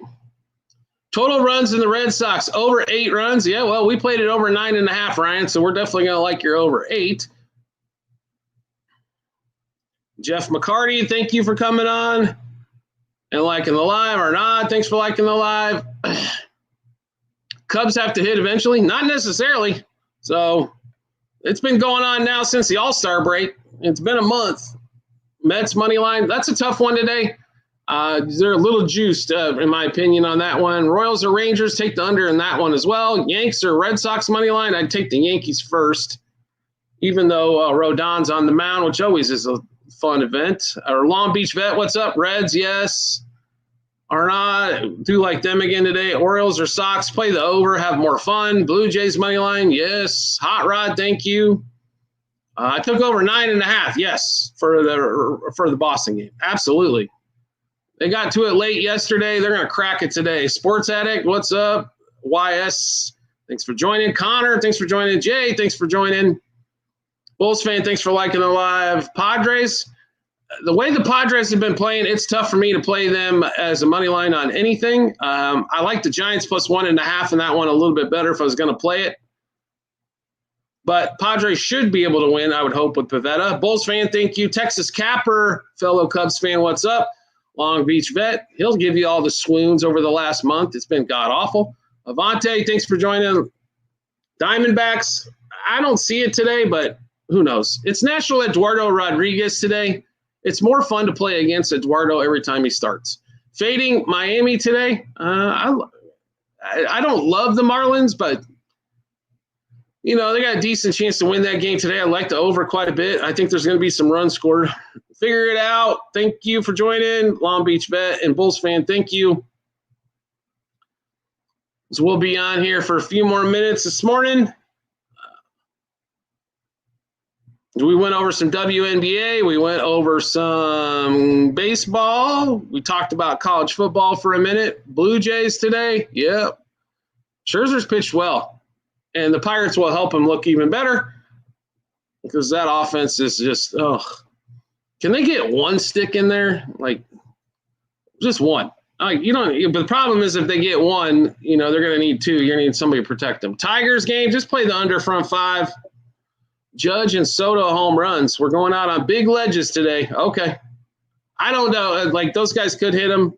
A: Total runs in the Red Sox, over 8 runs. Yeah, well, we played it over 9.5, Ryan, so we're definitely going to like your over 8. Jeff McCarty, thank you for coming on and liking the live or not. Thanks for liking the live. Cubs have to hit eventually? Not necessarily. So it's been going on now since the All-Star break. It's been a month. Mets money line, that's a tough one today. They're a little juiced, in my opinion, on that one. Royals or Rangers, take the under in that one as well. Yanks or Red Sox money line, I'd take the Yankees first, even though Rodon's on the mound, which always is a fun event. Or Long Beach Vet, what's up? Reds, yes. Or not, do like them again today. Orioles or Sox, play the over, have more fun. Blue Jays money line, yes. Hot Rod, thank you. I took over 9.5, yes, for the Boston game. Absolutely. They got to it late yesterday. They're going to crack it today. Sports Addict, what's up? YS, thanks for joining. Connor, thanks for joining. Jay, thanks for joining. Bulls fan, thanks for liking the live. Padres, the way the Padres have been playing, it's tough for me to play them as a money line on anything. I like the Giants plus 1.5 in that one a little bit better if I was going to play it. But Padres should be able to win, I would hope, with Pavetta. Bulls fan, thank you. Texas Capper, fellow Cubs fan, what's up? Long Beach Vet, he'll give you all the swoons over the last month. It's been god-awful. Avante, thanks for joining. Diamondbacks, I don't see it today, but who knows? It's National Eduardo Rodriguez today. It's more fun to play against Eduardo every time he starts. Fading Miami today, I don't love the Marlins, but, they got a decent chance to win that game today. I like the over quite a bit. I think there's going to be some runs scored. Figure it out. Thank you for joining. Long Beach Bet and Bulls fan, thank you. So we'll be on here for a few more minutes this morning. We went over some WNBA. We went over some baseball. We talked about college football for a minute. Blue Jays today. Yep. Scherzer's pitched well. And the Pirates will help him look even better because that offense is just, Can they get one stick in there? Like, just one. But the problem is if they get one, they're going to need two. You're going to need somebody to protect them. Tigers game, just play the under front 5. Judge and Soto home runs. We're going out on big ledges today. Okay. I don't know. Like, those guys could hit them.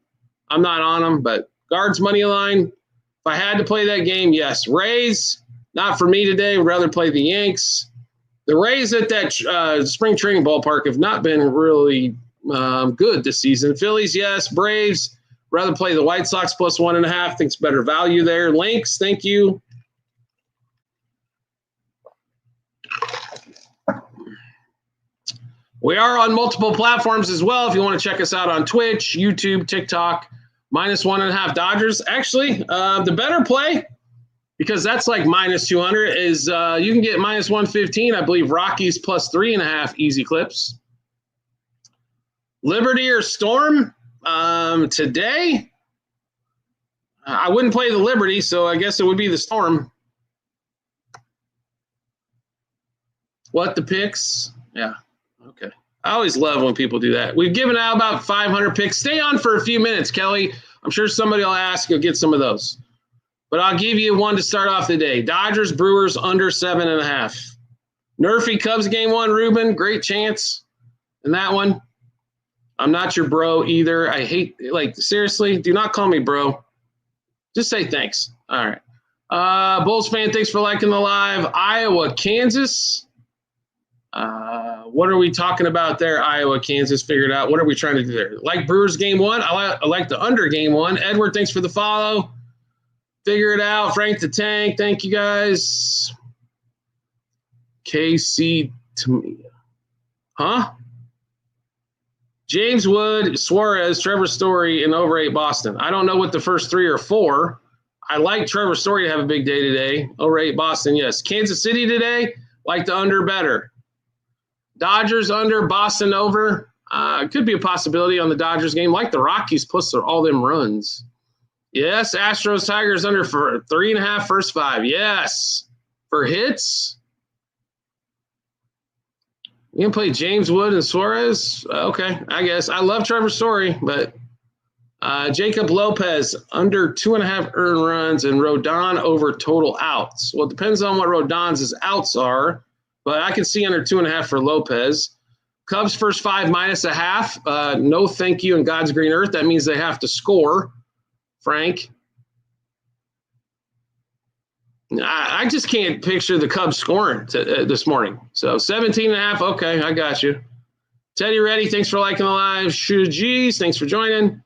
A: I'm not on them, but Guards money line. If I had to play that game, yes. Rays, not for me today. Would rather play the Yanks. The Rays at that spring training ballpark have not been really good this season. Phillies, yes. Braves, rather play the White Sox plus 1.5. Think it's better value there. Lynx, thank you. We are on multiple platforms as well. If you want to check us out on Twitch, YouTube, TikTok, minus 1.5 Dodgers. Actually, the better play, because that's like minus 200, is you can get minus 115. I believe Rockies plus 3.5 easy clips. Liberty or Storm today. I wouldn't play the Liberty, so I guess it would be the Storm. What the picks? Yeah. Okay. I always love when people do that. We've given out about 500 picks. Stay on for a few minutes, Kelly. I'm sure somebody will ask. You'll get some of those. But I'll give you one to start off the day. Dodgers, Brewers, under 7.5. Nerfy, Cubs game 1, Ruben. Great chance in that one. I'm not your bro either. I hate, seriously, do not call me bro. Just say thanks. All right. Bulls fan, thanks for liking the live. Iowa, Kansas. What are we talking about there? Iowa, Kansas, figured out. What are we trying to do there? Like Brewers game 1. I like the under game 1. Edward, thanks for the follow. Figure it out. Frank the Tank, thank you guys. KC Tamia. Huh? James Wood, Suarez, Trevor Story, and over 8 Boston. I don't know what the first 3 or 4. I like Trevor Story to have a big day today. Over 8 Boston, yes. Kansas City today, like the under better. Dodgers under, Boston over. Could be a possibility on the Dodgers game. Like the Rockies plus all them runs. Yes, Astros, Tigers under for 3.5, first 5. Yes. For hits. You can play James Wood and Suarez? Okay, I guess. I love Trevor Story, but Jacob Lopez under 2.5 earned runs and Rodon over total outs. Well, it depends on what Rodon's outs are, but I can see under 2.5 for Lopez. Cubs first 5 minus 0.5. No thank you in God's green earth. That means they have to score. Frank. I just can't picture the Cubs scoring this morning. So 17.5. Okay, I got you. Teddy Reddy, thanks for liking the live. Shuji's, thanks for joining.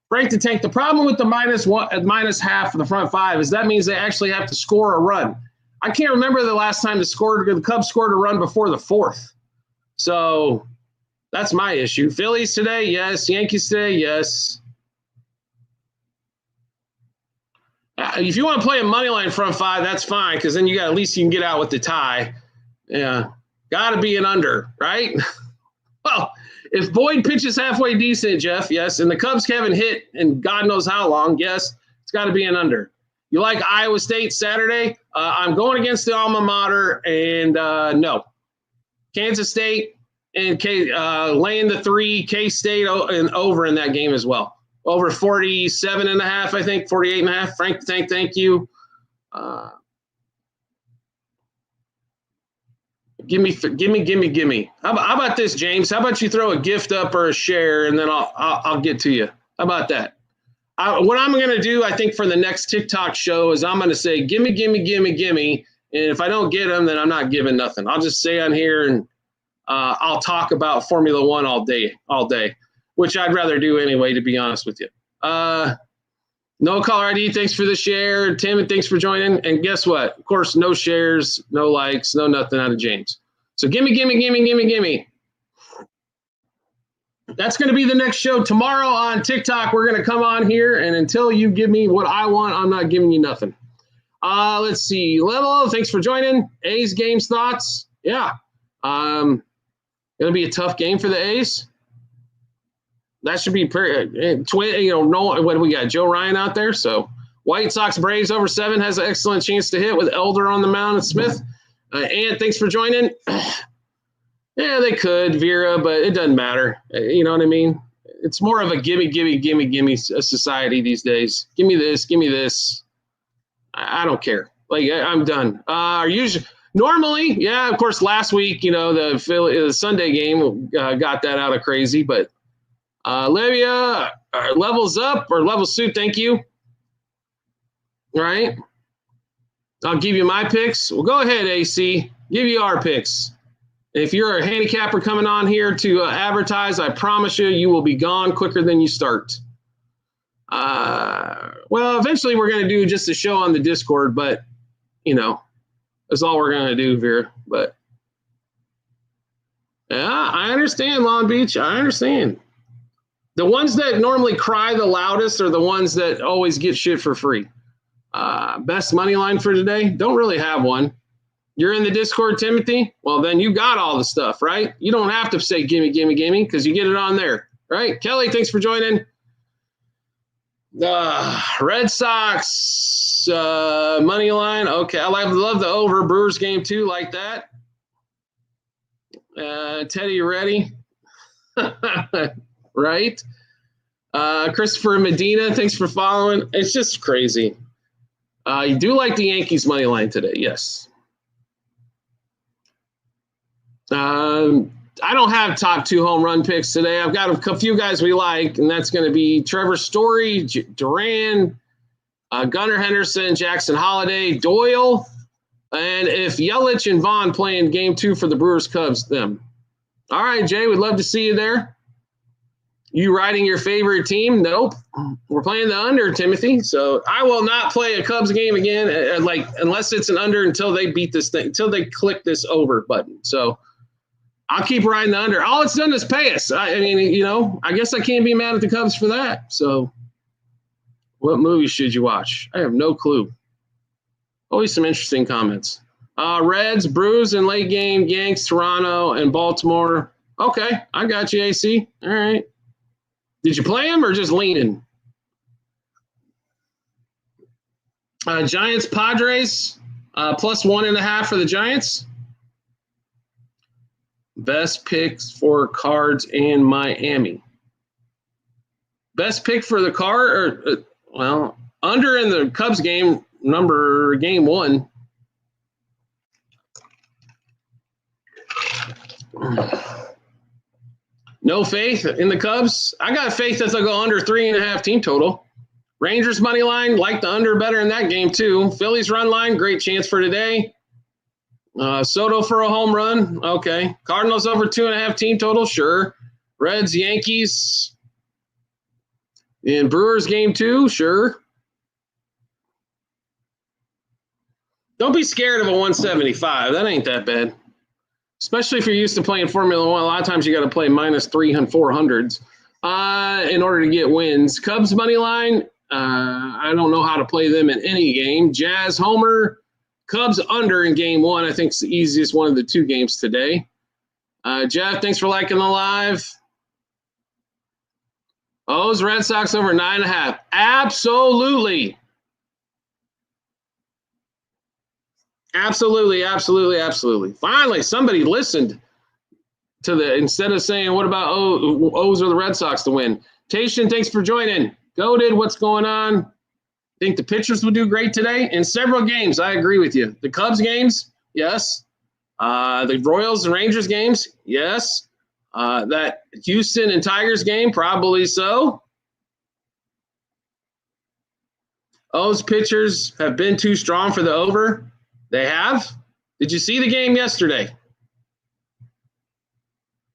A: Frank the Tank, the problem with the minus half for the front 5 is that means they actually have to score a run. I can't remember the last time the Cubs scored a run before the 4th. So that's my issue. Phillies today, yes. Yankees today, yes. If you want to play a money line front 5, that's fine, because then at least you can get out with the tie. Yeah, got to be an under, right? Well, if Boyd pitches halfway decent, Jeff, yes, and the Cubs haven't hit in God knows how long, yes, it's got to be an under. You like Iowa State Saturday? I'm going against the alma mater, and no. Kansas State and laying the 3, K-State and over in that game as well. Over 47.5, I think, 48.5. Frank the Tank, thank you. Gimme. How about this, James? How about you throw a gift up or a share, and then I'll get to you. How about that? What I'm going to do, I think, for the next TikTok show is I'm going to say, gimme, And if I don't get them, then I'm not giving nothing. I'll just stay on here and I'll talk about Formula One all day, which I'd rather do anyway, to be honest with you. No caller ID, thanks for the share. Tim, thanks for joining. And guess what? Of course, no shares, no likes, no nothing out of James. So gimme. That's going to be the next show tomorrow on TikTok. We're going to come on here, and until you give me what I want, I'm not giving you nothing. Let's see. Level, thanks for joining. A's games thoughts. Yeah. Going to be a tough game for the A's. That should be pretty. What do we got? Joe Ryan out there. So White Sox Braves over 7 has an excellent chance to hit with Elder on the mound and Smith. And thanks for joining. Yeah, they could, Vera, but it doesn't matter. You know what I mean? It's more of a gimme society these days. Give me this. I don't care. Like, I'm done. Normally, yeah, of course, last week, the Sunday game got that out of crazy, but Livia, levels up or level suit, thank you. All right. I'll give you my picks. Well, go ahead, AC. Give you our picks. If you're a handicapper coming on here to advertise, I promise you will be gone quicker than you start. Well, eventually we're going to do just a show on the Discord, but, that's all we're going to do, Vera. But, yeah, I understand, Long Beach. I understand. The ones that normally cry the loudest are the ones that always get shit for free. Best money line for today? Don't really have one. You're in the Discord, Timothy? Well, then you got all the stuff, right? You don't have to say gimme, because you get it on there, right? Kelly, thanks for joining. Red Sox money line. Okay, I love the over. Brewers game too, like that. Teddy, you ready? Right? Christopher Medina, thanks for following. It's just crazy. You do like the Yankees money line today, yes. I don't have top 2 home run picks today. I've got a few guys we like, and that's going to be Trevor Story, Duran, Gunnar Henderson, Jackson Holiday, Doyle, and if Yelich and Vaughn play in game 2 for the Brewers Cubs, them. All right, Jay, we'd love to see you there. You riding your favorite team? Nope. We're playing the under, Timothy. So I will not play a Cubs game again, unless it's an under until they beat this thing, until they click this over button. So I'll keep riding the under. All it's done is pay us. I guess I can't be mad at the Cubs for that. So what movie should you watch? I have no clue. Always some interesting comments. Reds, Brews, and late game, Yanks, Toronto, and Baltimore. Okay, I got you, AC. All right. Did you play him or just leaning? Giants, Padres, plus 1.5 for the Giants. Best picks for Cards and Miami. Best pick for the card, under in the Cubs game 1. No faith in the Cubs. I got faith that they'll go under 3.5 team total. Rangers money line, like the under better in that game too. Phillies run line, great chance for today. Soto for a home run. Okay. Cardinals over 2.5 team total. Sure. Reds, Yankees. And Brewers game 2. Sure. Don't be scared of a 175. That ain't that bad. Especially if you're used to playing Formula One. A lot of times you got to play minus 300 and 400s in order to get wins. Cubs money line. I don't know how to play them in any game. Jazz, Homer. Cubs under in game 1. I think it's the easiest one of the 2 games today. Jeff, thanks for liking the live. O's Red Sox over 9.5. Absolutely. Absolutely. Finally, somebody listened to instead of saying, what about O's or the Red Sox to win? Tation, thanks for joining. Goated, what's going on? Think the pitchers will do great today in several games. I agree with you. The Cubs games, yes. The Royals and Rangers games, yes. That Houston and Tigers game, probably so. O's pitchers have been too strong for the over. They have? Did you see the game yesterday?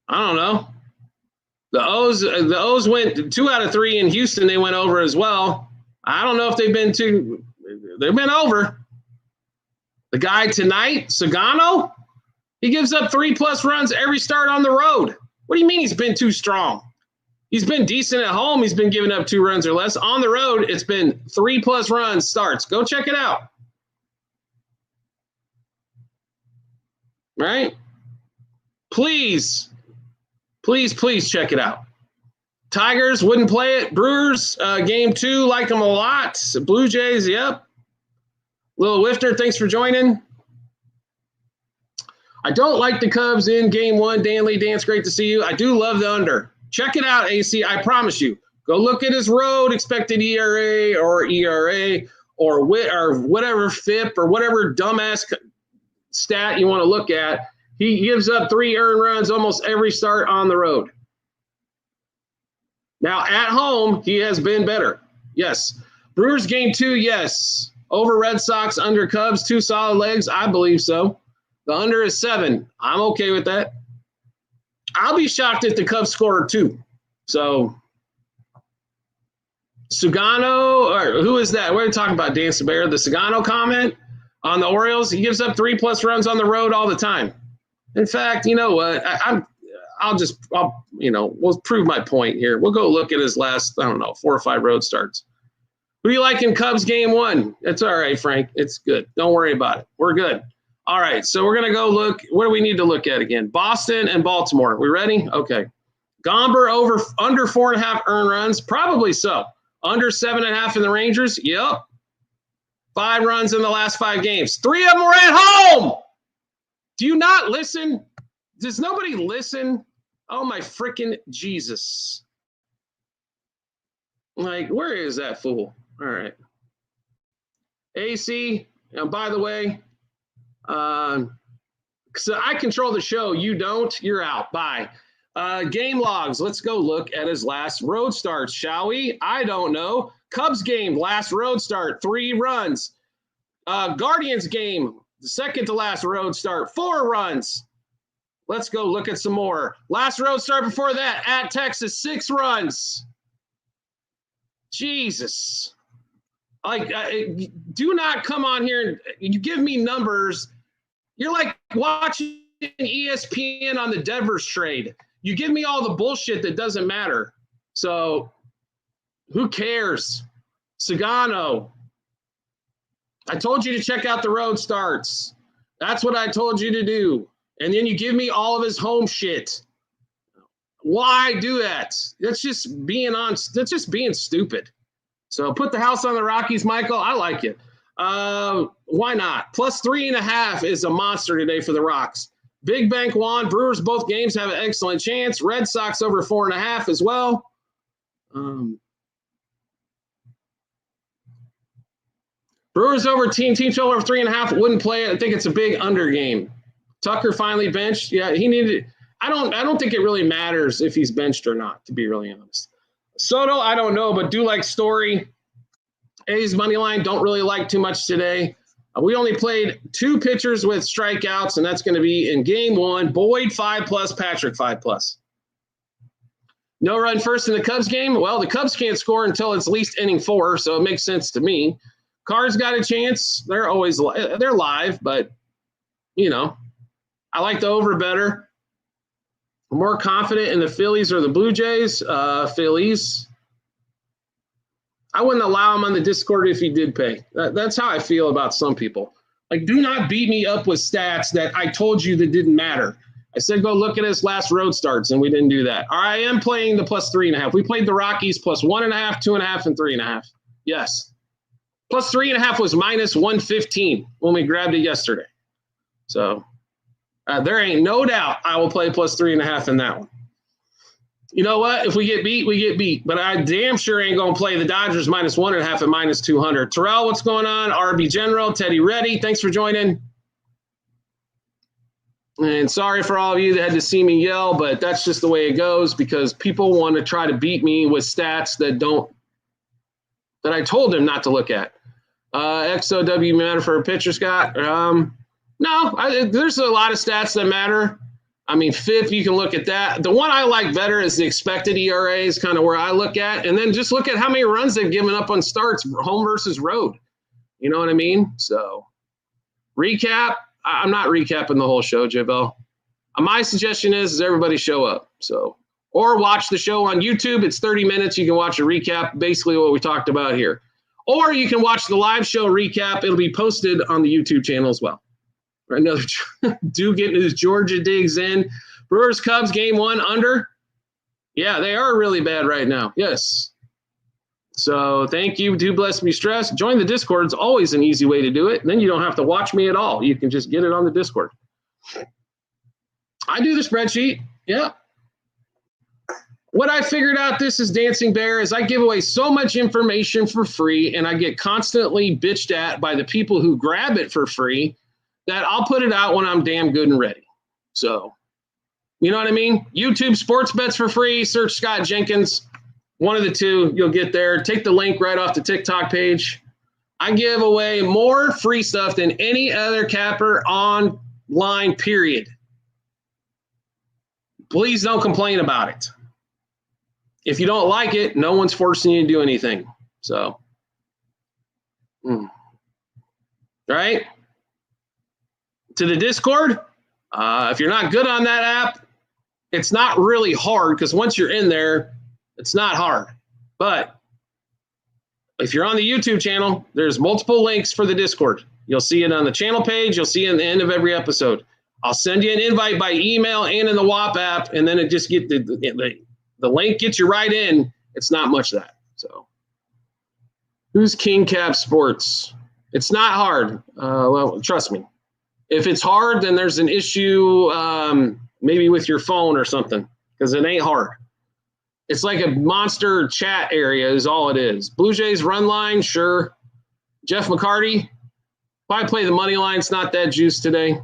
A: I don't know. The O's went 2 out of 3 in Houston. They went over as well. I don't know if they've been over. The guy tonight, Sagano, he gives up 3+ runs every start on the road. What do you mean he's been too strong? He's been decent at home. He's been giving up 2 runs or less. On the road, it's been 3+ runs starts. Go check it out. Right? Please check it out. Tigers wouldn't play it. Brewers, game 2, like them a lot. Blue Jays, yep. Lil Wifter, thanks for joining. I don't like the Cubs in game 1. Dan Lee, Dan, it's great to see you. I do love the under. Check it out, AC. I promise you. Go look at his road expected ERA or whatever FIP or whatever dumbass stat you want to look at. He gives up 3 earned runs almost every start on the road. Now, at home, he has been better. Yes. Brewers game 2, yes. Over Red Sox, under Cubs, 2 solid legs. I believe so. The under is 7. I'm okay with that. I'll be shocked if the Cubs score 2. So, Sugano, or who is that? What are you talking about, Dan Saber? The Sugano comment on the Orioles? He gives up 3+ runs on the road all the time. In fact, you know what? We'll prove my point here. We'll go look at his last, 4 or 5 road starts. Who do you like in Cubs game 1? It's all right, Frank. It's good. Don't worry about it. We're good. All right, so we're going to go look. What do we need to look at again? Boston and Baltimore. We ready? Okay. Gomber under 4.5 earned runs? Probably so. Under 7.5 in the Rangers? Yep. 5 runs in the last 5 games. 3 of them were at home. Do you not listen? Does nobody listen? Oh, my freaking Jesus. Like, where is that fool? All right. AC, and by the way, so I control the show. You don't. You're out. Bye. Game logs. Let's go look at his last road starts, shall we? I don't know. Cubs game, last road start, 3 runs. Guardians game, the second to last road start, 4 runs. Let's go look at some more. Last road start before that, at Texas, 6 runs. Jesus. Like, do not come on here and you give me numbers. You're like watching ESPN on the Devers trade. You give me all the bullshit that doesn't matter. So who cares? Sagano. I told you to check out the road starts. That's what I told you to do. And then you give me all of his home shit. Why do that? That's just being stupid. So put the house on the Rockies, Michael. I like it. Why not? Plus 3.5 is a monster today for the Rocks. Big Bank Juan. Brewers both games have an excellent chance. Red Sox over 4.5 as well. Brewers over team total over 3.5. Wouldn't play it. I think it's a big under game. Tucker finally benched. Yeah, he needed. I don't think it really matters if he's benched or not, to be really honest. Soto, I don't know, but do like Story. A's money line, don't really like too much today. We only played 2 pitchers with strikeouts, and that's going to be in game 1. Boyd 5+, Patrick 5+. No run first in the Cubs game. Well, the Cubs can't score until it's at least inning 4, so it makes sense to me. Cards got a chance. They're live, but I like the over better. I'm more confident in the Phillies or the Blue Jays. Phillies. I wouldn't allow him on the Discord if he did pay. That's how I feel about some people. Like, do not beat me up with stats that I told you that didn't matter. I said go look at his last road starts, and we didn't do that. I am playing the plus 3.5. We played the Rockies plus 1.5, 2.5, and 3.5. Yes. Plus 3.5 was minus 115 when we grabbed it yesterday. So there ain't no doubt I will play plus 3.5 in that one. You know what? If we get beat, we get beat. But I damn sure ain't going to play the Dodgers minus 1.5 at minus 200. Terrell, what's going on? RB General, Teddy Reddy, thanks for joining. And sorry for all of you that had to see me yell, but that's just the way it goes because people want to try to beat me with stats that I told them not to look at. XOW matter for a pitcher, Scott? No, there's a lot of stats that matter. I mean, FIP, you can look at that. The one I like better is the expected ERA is kind of where I look at. And then just look at how many runs they've given up on starts, home versus road. You know what I mean? So recap. I'm not recapping the whole show, Jabel. My suggestion is everybody show up. So, or watch the show on YouTube. It's 30 minutes. You can watch a recap, basically what we talked about here. Or you can watch the live show recap. It'll be posted on the YouTube channel as well. Another do get his Georgia digs in. Brewers Cubs game 1 under. Yeah, they are really bad right now. Yes. So thank you. Do bless me stress. Join the Discord. It's always an easy way to do it. And then you don't have to watch me at all. You can just get it on the Discord. I do the spreadsheet. Yeah. What I figured out, this is Dancing Bear, is I give away so much information for free, and I get constantly bitched at by the people who grab it for free, that I'll put it out when I'm damn good and ready. So, you know what I mean? YouTube sports bets for free. Search Scott Jenkins. One of the two, you'll get there. Take the link right off the TikTok page. I give away more free stuff than any other capper online, period. Please don't complain about it. If you don't like it, no one's forcing you to do anything. So, right? To the Discord, if you're not good on that app, it's not really hard, because once you're in there, it's not hard. But if you're on the YouTube channel, there's multiple links for the Discord. You'll see it on the channel page. You'll see it at the end of every episode. I'll send you an invite by email and in the WAP app, and then it just get the link gets you right in. It's not much of that. So, who's King Cap Sports? It's not hard. Well, trust me. If it's hard, then there's an issue maybe with your phone or something, because it ain't hard. It's like a monster chat area is all it is. Blue Jays run line, sure. Jeff McCarty, if I play the money line, it's not that juice today.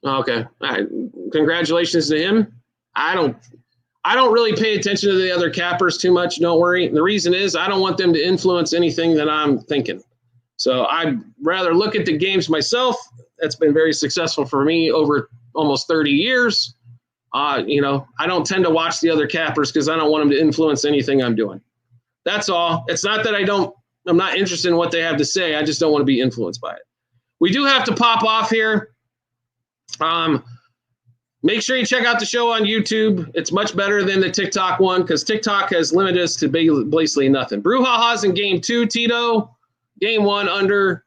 A: Okay. All right. Congratulations to him. I don't really pay attention to the other cappers too much. Don't worry. And the reason is I don't want them to influence anything that I'm thinking. So I'd rather look at the games myself. That's been very successful for me over almost 30 years. I don't tend to watch the other cappers because I don't want them to influence anything I'm doing. That's all. It's not that I'm not interested in what they have to say. I just don't want to be influenced by it. We do have to pop off here. Make sure you check out the show on YouTube. It's much better than the TikTok one, because TikTok has limited us to basically nothing. Brouhaha's in game 2, Tito. Game 1 under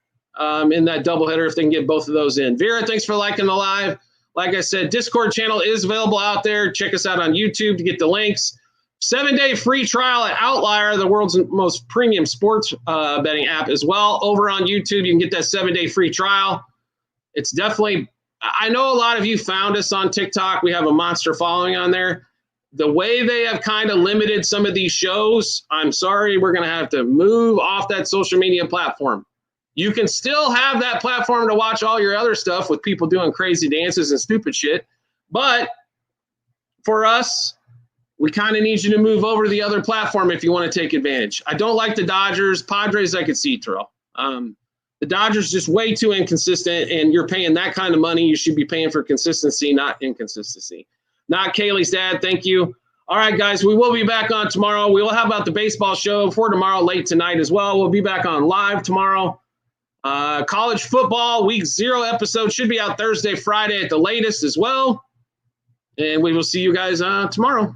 A: in that doubleheader, if they can get both of those in. Vera, thanks for liking the live. Like I said, Discord channel is available out there. Check us out on YouTube to get the links. 7-day free trial at Outlier, the world's most premium sports betting app as well. Over on YouTube, you can get that 7-day free trial. It's definitely, I know a lot of you found us on TikTok. We have a monster following on there. The way they have kind of limited some of these shows, I'm sorry, we're going to have to move off that social media platform. You can still have that platform to watch all your other stuff with people doing crazy dances and stupid shit. But for us, we kind of need you to move over to the other platform if you want to take advantage. I don't like the Dodgers. Padres, I could see, Terrell. The Dodgers just way too inconsistent, and you're paying that kind of money. You should be paying for consistency, not inconsistency. Not Kaylee's dad. Thank you. All right, guys, we will be back on tomorrow. We will have about the baseball show for tomorrow late tonight as well. We'll be back on live tomorrow. College football week 0 episode should be out Thursday, Friday at the latest as well. And we will see you guys tomorrow.